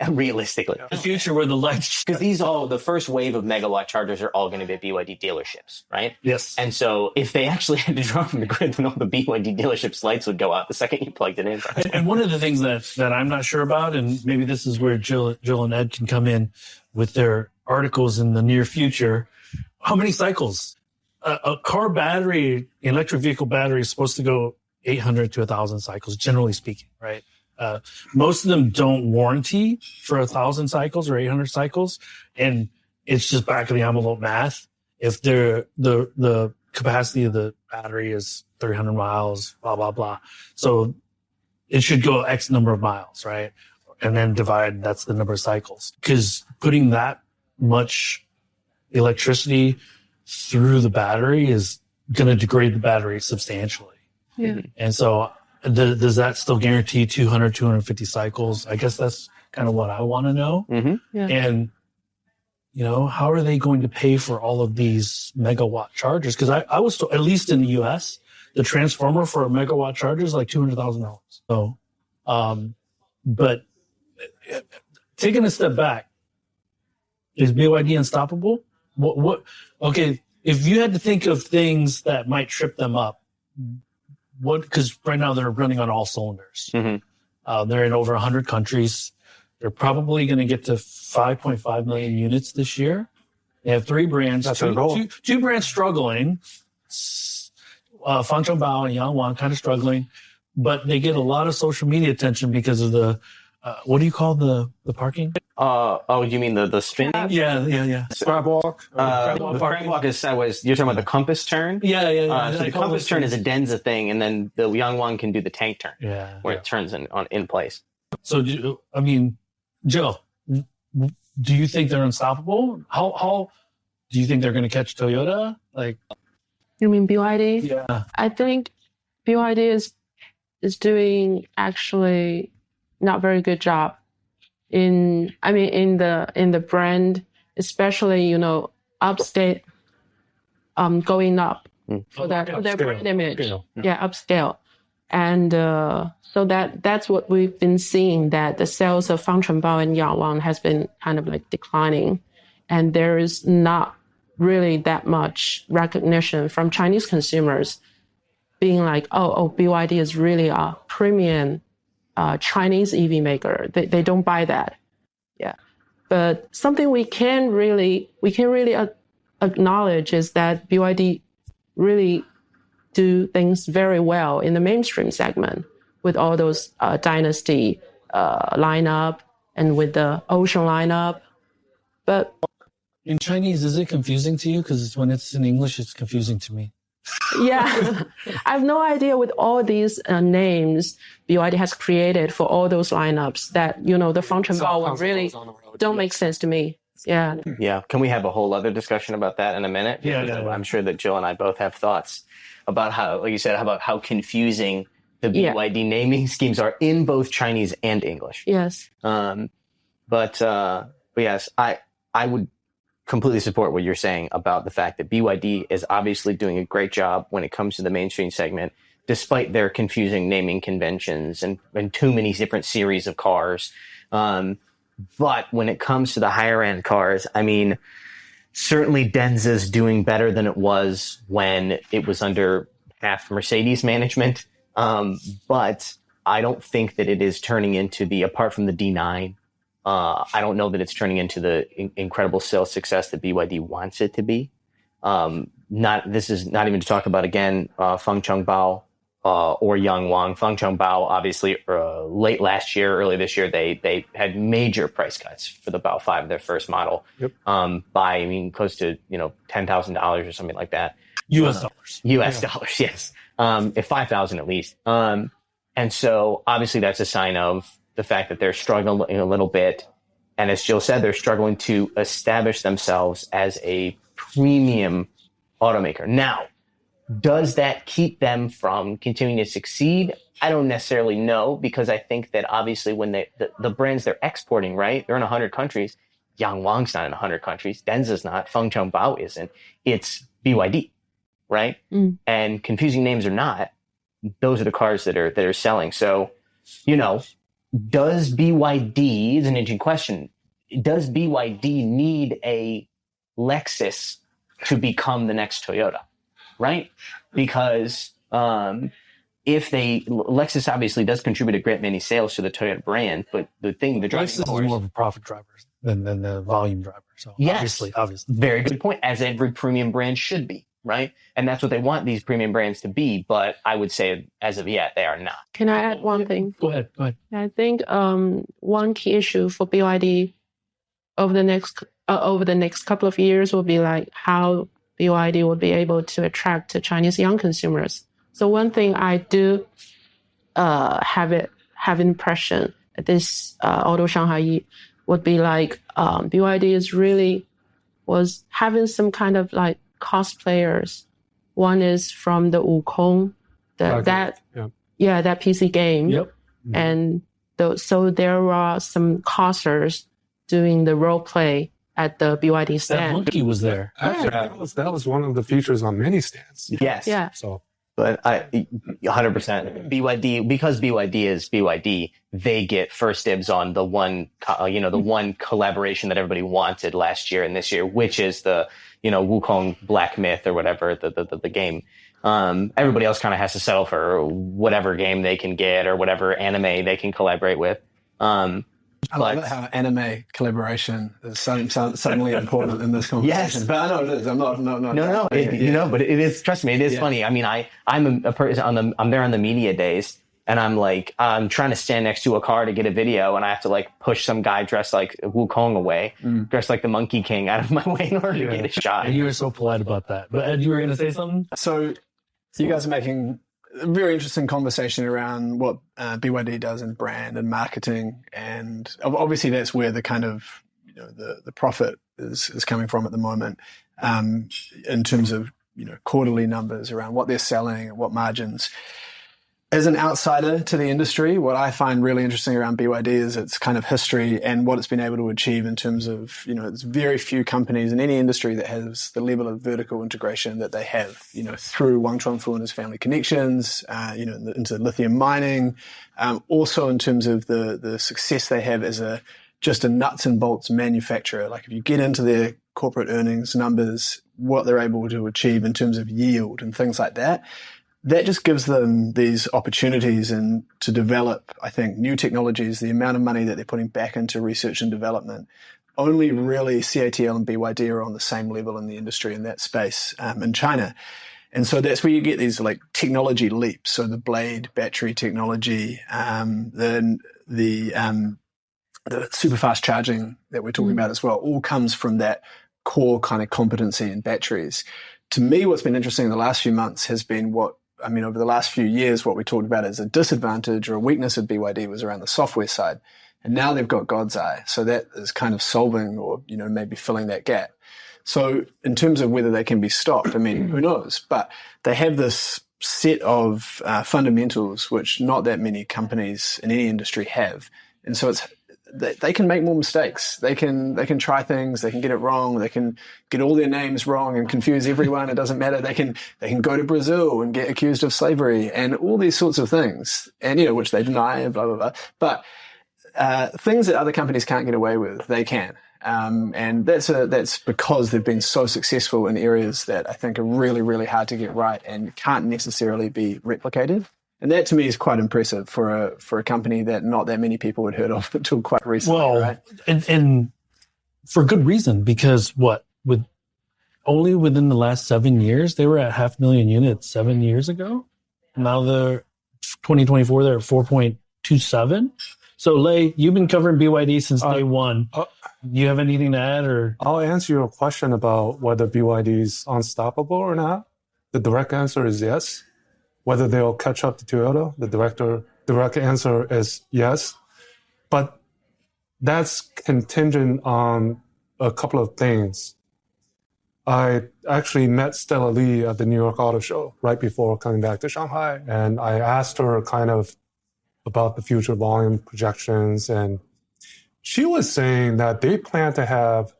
realistically. The future where the lights, because the first wave of megawatt chargers are all going to be at BYD dealerships, right? Yes. And so if they actually had to draw from the grid, then all the BYD dealerships lights would go out the second you plugged it in. And one of the things that I'm not sure about, and maybe this is where Jill and Ed can come in with their articles in the near future, how many cycles? A car battery, electric vehicle battery, is supposed to go 800 to 1,000 cycles, generally speaking, right? Most of them don't warranty for 1,000 cycles or 800 cycles, and it's just back of the envelope math. If the capacity of the battery is 300 miles, blah blah blah, so it should go X number of miles, right? And then divide, that's the number of cycles. Because putting that much electricity through the battery is going to degrade the battery substantially. Yeah. And so does that still guarantee 200, 250 cycles? I guess that's kind of what I want to know. Yeah. And, how are they going to pay for all of these megawatt chargers? Because I was told, at least in the US, the transformer for a megawatt charger is like $200,000. So, but taking a step back, is BYD unstoppable? Okay, if you had to think of things that might trip them up, because right now they're running on all cylinders. They're in over 100 countries. They're probably going to get to 5.5 million units this year. They have 3 brands. That's their goal. Two brands struggling. Fang Chongbao and Yangwang kind of struggling, but they get a lot of social media attention because of the what do you call the parking? You mean the spinning? Yeah. Crab walk. The crab walk is sideways. You're talking about the compass turn? Yeah. So the compass turn is a Denza thing, and then the Yangwang can do the tank turn, where it turns in place. So, Jill, do you think they're unstoppable? How do you think they're going to catch Toyota? Like, You mean BYD? yeah, I think BYD is doing actually not very good job in the brand, especially upstate, going up for their brand image, upscale, and so that's what we've been seeing, that the sales of Fang Chongbao and Yangwang has been kind of like declining, and there is not really that much recognition from Chinese consumers being like, BYD is really a premium Chinese EV maker. They don't buy that. Yeah. But something we can really acknowledge is that BYD really do things very well in the mainstream segment with all those Dynasty lineup and with the Ocean lineup. But in Chinese, is it confusing to you? Because when it's in English, it's confusing to me. Yeah, I have no idea with all these names BYD has created for all those lineups that, the Roundtable really don't make sense to me. Yeah. Yeah. Can we have a whole other discussion about that in a minute? Yeah. I'm sure that Jill and I both have thoughts about how, like you said, about how confusing the BYD naming schemes are in both Chinese and English. Yes. But yes, I would completely support what you're saying about the fact that BYD is obviously doing a great job when it comes to the mainstream segment, despite their confusing naming conventions and too many different series of cars. But when it comes to the higher end cars, I mean, certainly Denza's doing better than it was when it was under half Mercedes management. But I don't think that it is turning into apart from the D9, I don't know that it's turning into the incredible sales success that BYD wants it to be. This is not even to talk about, again, Feng Chongbao or Yang Wang. Feng Chongbao, obviously, late last year, early this year, they had major price cuts for the Bao 5, their first model, by, close to, $10,000 or something like that. US dollars. US dollars, yes. If 5,000 at least. And so obviously that's a sign of the fact that they're struggling a little bit. And as Jill said, they're struggling to establish themselves as a premium automaker. Now, does that keep them from continuing to succeed? I don't necessarily know, because I think that obviously when the brands they're exporting, right? They're in 100 countries. Yang Wang's not in 100 countries. Denza's not. Feng Chongbao isn't. It's BYD, right? And confusing names or not, those are the cars that are selling. So, does BYD, is an interesting question, does BYD need a Lexus to become the next Toyota, right? Because Lexus obviously does contribute a great many sales to the Toyota brand, but the driving Lexus is more of a profit driver than the volume driver. So yes, obviously. Very good point, as every premium brand should be, right? And that's what they want these premium brands to be, but I would say as of yet, they are not. Can I add one thing? Go ahead. I think one key issue for BYD over the next couple of years will be like how BYD will be able to attract Chinese young consumers. So one thing I do have impression at this Auto Shanghai would be like BYD was having some kind of like cosplayers. One is from the Wukong, that PC game. Yep. And so there are some costers doing the role play at the BYD stand. That monkey was there. Actually, that was one of the features on many stands. Yes. Yeah. So, but 100% BYD, because BYD is BYD, they get first dibs on the one, the one collaboration that everybody wanted last year and this year, which is the, Wukong Black Myth or whatever, the game. Everybody else kind of has to settle for whatever game they can get or whatever anime they can collaborate with. I love it how anime collaboration is suddenly important in this conversation. Yes, but I know it is. I'm not. No. But it is. Trust me, it is funny. I mean, I'm a person I'm there on the media days, and I'm trying to stand next to a car to get a video, and I have to like push some guy dressed like Wukong away, dressed like the Monkey King out of my way in order to get a shot. And you were so polite about that. But Ed, you were going to say something? So you guys are making a very interesting conversation around what BYD does in brand and marketing, and obviously that's where the kind of the profit is coming from at the moment, in terms of quarterly numbers around what they're selling and what margins. As an outsider to the industry, what I find really interesting around BYD is its kind of history and what it's been able to achieve in terms of, there's very few companies in any industry that has the level of vertical integration that they have, through Wang Chuanfu and his family connections, into lithium mining, also in terms of the success they have as a just a nuts and bolts manufacturer. Like if you get into their corporate earnings numbers, what they're able to achieve in terms of yield and things like that, that just gives them these opportunities and to develop, I think, new technologies. The amount of money that they're putting back into research and development, only really CATL and BYD are on the same level in the industry in that space in China. And so that's where you get these like technology leaps. So the blade battery technology, then the super fast charging that we're talking about as well, all comes from that core kind of competency in batteries. To me, what's been interesting in the last few months has been over the last few years, what we talked about as a disadvantage or a weakness of BYD was around the software side. And now they've got God's Eye. So that is kind of solving or, maybe filling that gap. So in terms of whether they can be stopped, I mean, who knows? But they have this set of fundamentals, which not that many companies in any industry have. And so they can make more mistakes. They can try things. They can get it wrong. They can get all their names wrong and confuse everyone. It doesn't matter. They can go to Brazil and get accused of slavery and all these sorts of things, and which they deny, blah blah blah. But things that other companies can't get away with, they can. And that's because they've been so successful in areas that I think are really, really hard to get right and can't necessarily be replicated. And that to me is quite impressive for a company that not that many people had heard of until quite recently. Right? and for good reason, because only within the last 7 years, they were at 500,000 units 7 years ago. Now they're 2024, they're at 4.27. So Lei, you've been covering BYD since day one. Do you have anything to add? Or I'll answer your question about whether BYD is unstoppable or not. The direct answer is yes. Whether they'll catch up to Toyota, the direct answer is yes. But that's contingent on a couple of things. I actually met Stella Li at the New York Auto Show right before coming back to Shanghai, and I asked her kind of about the future volume projections, and she was saying that they plan to have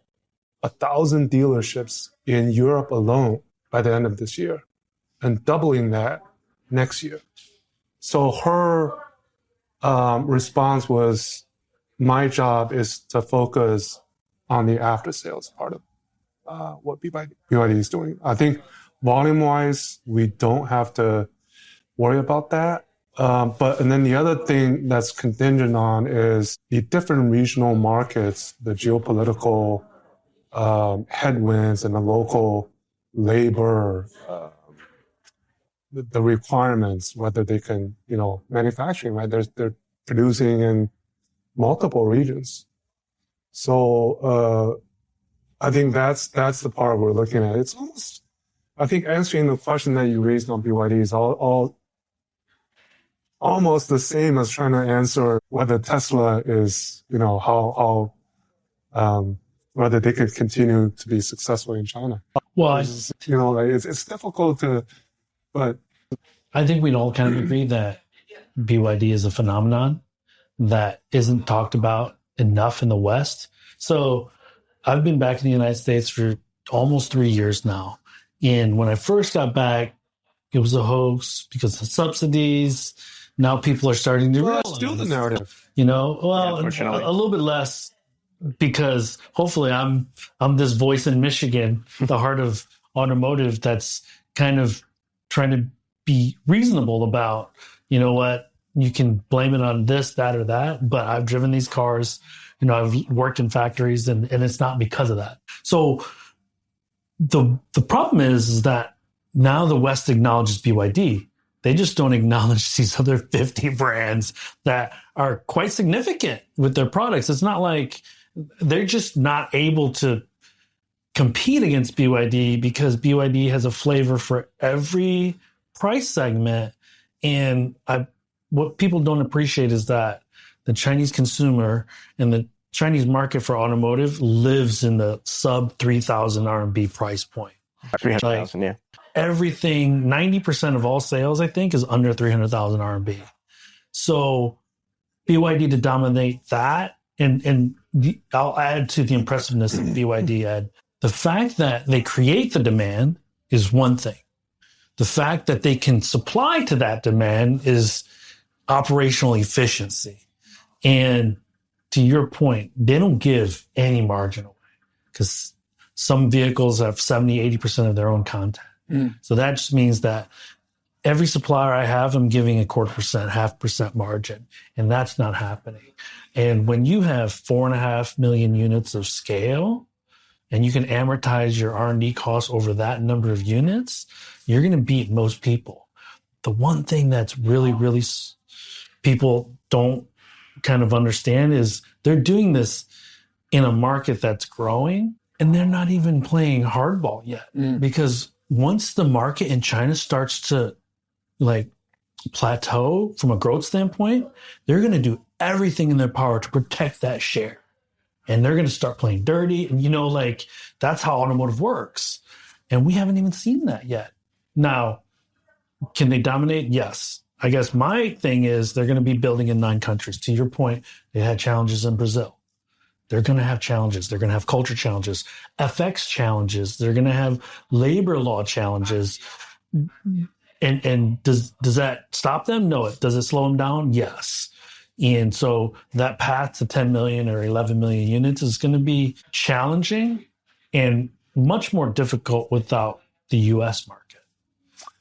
1,000 dealerships in Europe alone by the end of this year and doubling that next year. So her response was, my job is to focus on the after sales part of what BYD is doing. I think volume-wise, we don't have to worry about that. And then the other thing that's contingent on is the different regional markets, the geopolitical headwinds and the local labor, the requirements, whether they can, manufacturing, right? They're producing in multiple regions. So I think that's the part we're looking at. It's almost, I think, answering the question that you raised on BYD is all almost the same as trying to answer whether Tesla is, how whether they could continue to be successful in China. Well, it's difficult to, but I think we'd all kind of agree that BYD is a phenomenon that isn't talked about enough in the West. So I've been back in the United States for almost 3 years now. And when I first got back, it was a hoax because of subsidies. Now people are starting to realize. It's still the narrative. A little bit less, because hopefully I'm this voice in Michigan, the heart of automotive, that's kind of trying to be reasonable about, what, you can blame it on this, that, or that, but I've driven these cars, I've worked in factories, and it's not because of that. So the problem is that now the West acknowledges BYD. They just don't acknowledge these other 50 brands that are quite significant with their products. It's not like they're just not able to compete against BYD because BYD has a flavor for every price segment. And what people don't appreciate is that the Chinese consumer and the Chinese market for automotive lives in the sub 3,000 RMB price point. 300,000, yeah. Everything, 90% of all sales, I think, is under 300,000 RMB. So BYD to dominate that, and I'll add to the impressiveness of BYD, Ed. The fact that they create the demand is one thing. The fact that they can supply to that demand is operational efficiency. And to your point, they don't give any margin away because some vehicles have 70, 80% of their own content. So that just means that every supplier I have, I'm giving 0.25%, 0.5% margin, and that's not happening. And when you have 4.5 million units of scale, and you can amortize your R&D costs over that number of units, you're going to beat most people. The one thing that's really, really people don't kind of understand is they're doing this in a market that's growing, and they're not even playing hardball yet. Because once the market in China starts to like plateau from a growth standpoint, they're going to do everything in their power to protect that share. And they're going to start playing dirty. And, like that's how automotive works. And we haven't even seen that yet. Now, can they dominate? Yes. I guess my thing is they're going to be building in 9 countries. To your point, they had challenges in Brazil. They're going to have challenges. They're going to have culture challenges, FX challenges. They're going to have labor law challenges. And does that stop them? No. Does it slow them down? Yes. And so that path to 10 million or 11 million units is going to be challenging and much more difficult without the U.S. market.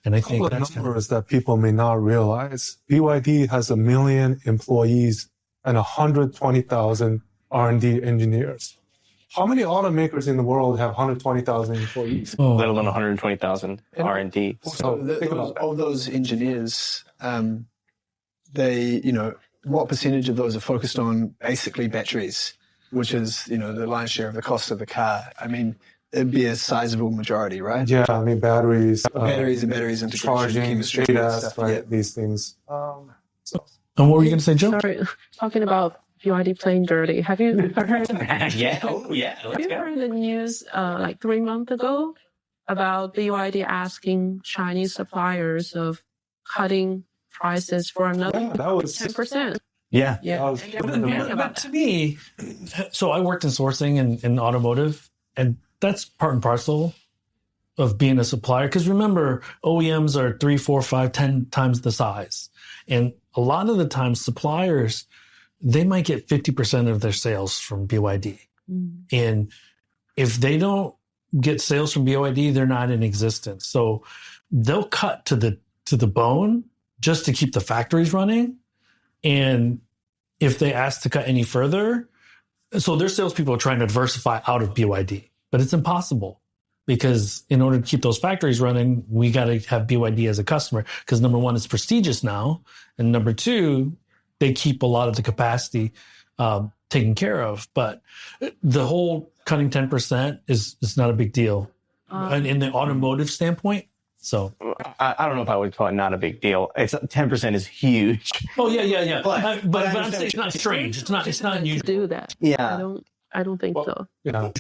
And I think that's numbers that people may not realize. BYD has 1 million employees and 120,000 R&D engineers. How many automakers in the world have 120,000 employees? Let alone 120,000 R&D. So of those engineers, what percentage of those are focused on basically batteries, which is, the lion's share of the cost of the car? I mean, it'd be a sizable majority, right? Yeah, I mean, batteries integration, charging, chemistry, ADAS, right? Yeah. These things. And what were you going to say, Jill? Sorry, talking about BYD playing dirty. Have you heard? Yeah. Oh, yeah. Have you heard the news like 3 months ago about BYD asking Chinese suppliers of cutting prices for another that was 10%? Yeah. But to me, so I worked in sourcing in automotive, and that's part and parcel of being a supplier. Because remember, OEMs are 3, 4, 5, 10 times the size. And a lot of the time, suppliers, they might get 50% of their sales from BYD. And if they don't get sales from BYD, they're not in existence. So they'll cut to the bone just to keep the factories running. And if they ask to cut any further, so their salespeople are trying to diversify out of BYD, but it's impossible because in order to keep those factories running, we got to have BYD as a customer because number one, it's prestigious now. And number two, they keep a lot of the capacity taken care of. But the whole cutting 10% is not a big deal in the automotive standpoint. So I don't know if I would call it not a big deal. It's 10% is huge. Oh yeah. But I'm saying it's not strange. It's not unusual to do that. Yeah. I don't think so. Yeah.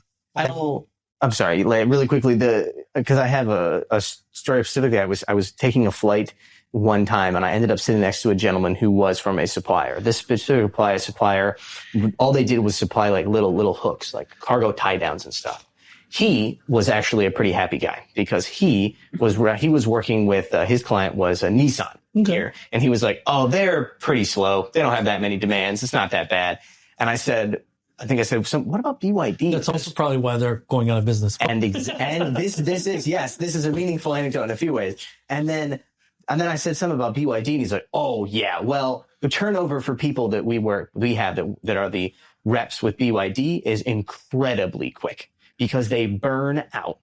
I'm sorry, really quickly, because I have a story specifically. I was taking a flight one time and I ended up sitting next to a gentleman who was from a supplier. This specific supplier, all they did was supply like little hooks, like cargo tie downs and stuff. He was actually a pretty happy guy because he was working with, his client was a Nissan here. And he was like, oh, they're pretty slow. They don't have that many demands. It's not that bad. And I said, so what about BYD? That's also probably why they're going out of business. And this is a meaningful anecdote in a few ways. And then I said something about BYD and he's like, oh yeah, well, the turnover for people that we have that are the reps with BYD is incredibly quick because they burn out.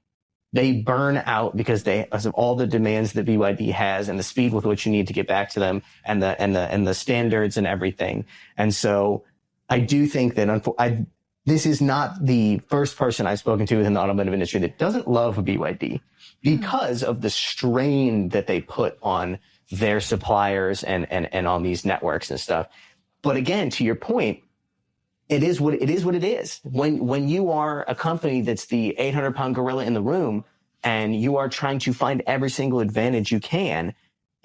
They burn out because of all the demands that BYD has and the speed with which you need to get back to them and the standards and everything. And so I do think that this is not the first person I've spoken to within the automotive industry that doesn't love BYD because of the strain that they put on their suppliers and on these networks and stuff. But again, to your point, it is what it is. When you are a company that's the 800-pound gorilla in the room and you are trying to find every single advantage you can,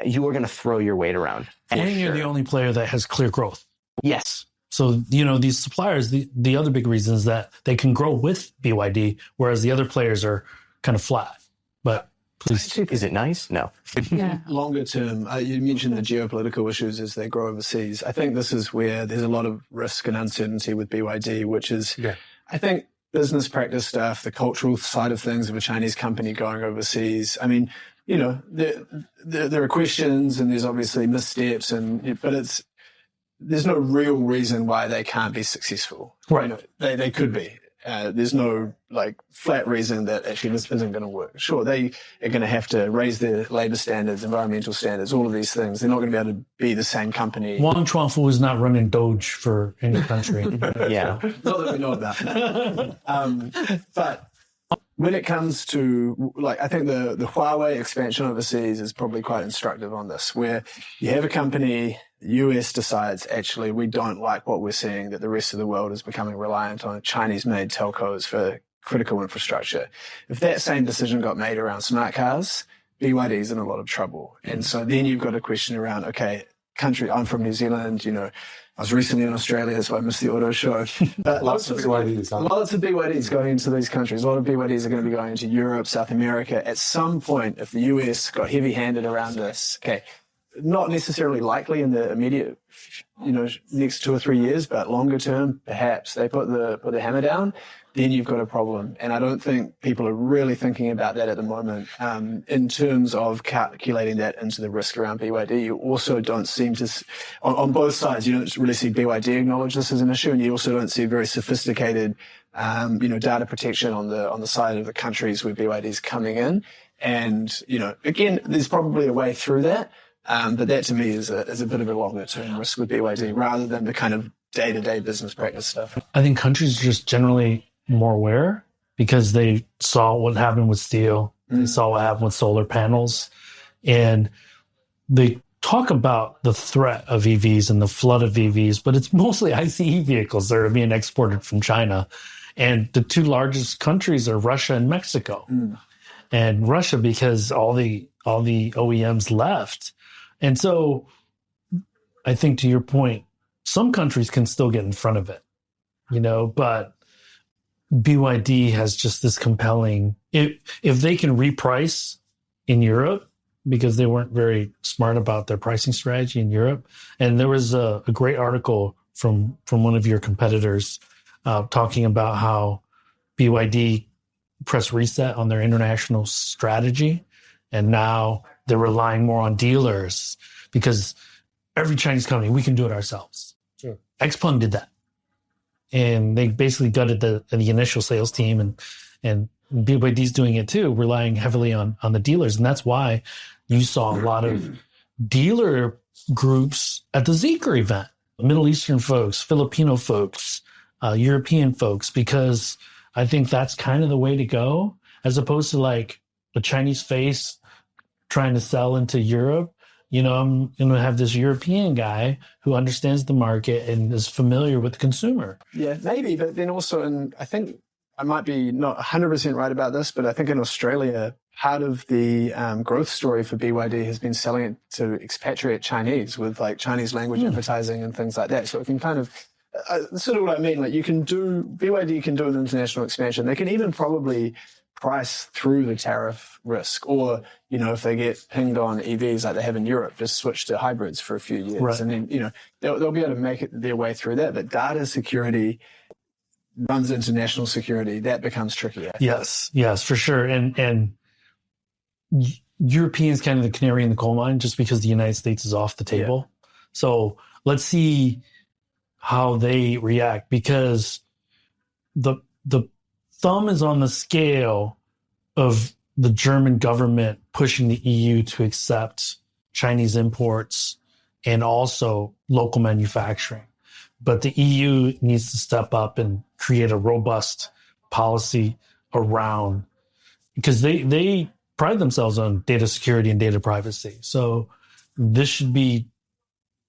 you are going to throw your weight around. And you're the only player that has clear growth. Yes. So, these suppliers, the other big reason is that they can grow with BYD, whereas the other players are kind of flat. But Please. Is it nice? No. Yeah. Longer term, you mentioned the geopolitical issues as they grow overseas. I think this is where there's a lot of risk and uncertainty with BYD, which is, I think, business practice stuff, the cultural side of things of a Chinese company going overseas. I mean, you know, there are questions and there's obviously missteps, but there's no real reason why they can't be successful. Right. You know, they could be. There's no flat reason that actually this isn't going to work. Sure, they are going to have to raise their labor standards, environmental standards, all of these things. They're not going to be able to be the same company. Wang Chuanfu is not running Doge for any country. Yeah. Not that we know about. But when it comes to, I think the Huawei expansion overseas is probably quite instructive on this, where you have a company, the US decides, actually, we don't like what we're seeing, that the rest of the world is becoming reliant on Chinese-made telcos for critical infrastructure. If that same decision got made around smart cars, BYD's in a lot of trouble. And so then you've got a question around, okay, I'm from New Zealand, you know, I was recently in Australia, so I missed the auto show. Lots of BYDs. Lots of BYDs going into these countries. A lot of BYDs are going to be going into Europe, South America. At some point, if the US got heavy-handed around this, okay, not necessarily likely in the immediate, you know, next 2 or 3 years, but longer term, perhaps they put the hammer down, then you've got a problem. And I don't think people are really thinking about that at the moment. In terms of calculating that into the risk around BYD, you also don't seem to, on both sides, you don't really see BYD acknowledge this as an issue, and you also don't see very sophisticated, you know, data protection on the side of the countries where BYD is coming in. And, you know, again, there's probably a way through that. But that to me is a bit of a longer term risk with BYD rather than the kind of day-to-day business practice stuff. I think countries are just generally more aware because they saw what happened with steel. They saw what happened with solar panels. And they talk about the threat of EVs and the flood of EVs, but it's mostly ICE vehicles that are being exported from China. And the two largest countries are Russia and Mexico. And Russia, because all the OEMs left. And so I think, to your point, some countries can still get in front of it, you know, but BYD has just this compelling, if they can reprice in Europe, because they weren't very smart about their pricing strategy in Europe. And there was a great article from one of your competitors talking about how BYD pressed reset on their international strategy. And now they're relying more on dealers because every Chinese company, we can do it ourselves. Sure. XPeng did that. And they basically gutted the initial sales team, and BYD's doing it too, relying heavily on the dealers. And that's why you saw a lot of dealer groups at the Zeekr event, Middle Eastern folks, Filipino folks, European folks, because I think that's kind of the way to go, as opposed to like the Chinese face trying to sell into Europe. You know, I'm going to have this European guy who understands the market and is familiar with the consumer. Yeah, maybe. But then also, and I think I might be not 100% right about this, but I think in Australia, part of the growth story for BYD has been selling it to expatriate Chinese with like Chinese language advertising and things like that. So it can kind of, sort of what I mean, like BYD can do an international expansion. They can even probably price through the tariff risk, or, you know, if they get pinged on EVs like they have in Europe, just switch to hybrids for a few years. Right. And then, you know, they'll be able to make their way through that. But data security runs into national security. That becomes trickier. Yes, for sure. And Europeans kind of the canary in the coal mine just because the United States is off the table. Yeah. So let's see how they react, because the thumb is on the scale of the German government pushing the EU to accept Chinese imports and also local manufacturing. But the EU needs to step up and create a robust policy around, because they pride themselves on data security and data privacy. So this should be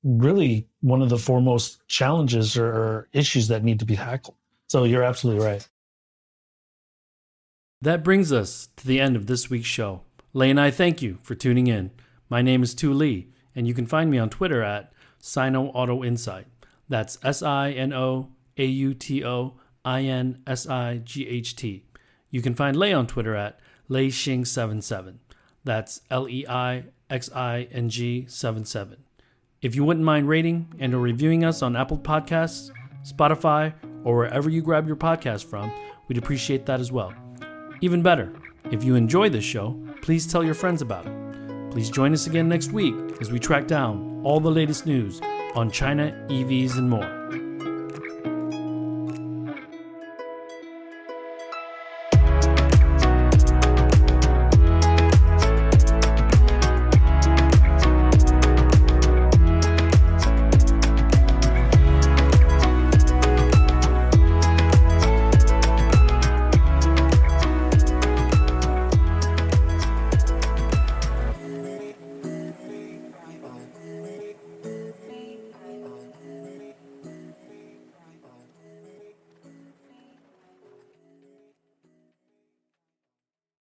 really one of the foremost challenges or issues that need to be tackled. So you're absolutely right. That brings us to the end of this week's show. Lei and I thank you for tuning in. My name is Tu Lee, and you can find me on Twitter at Sino Auto Insight. That's SinoAutoInsight. You can find Lei on Twitter at LeiXing77. That's LEIXING77. If you wouldn't mind rating and or reviewing us on Apple Podcasts, Spotify, or wherever you grab your podcast from, we'd appreciate that as well. Even better, if you enjoy this show, please tell your friends about it. Please join us again next week as we track down all the latest news on China, EVs, and more.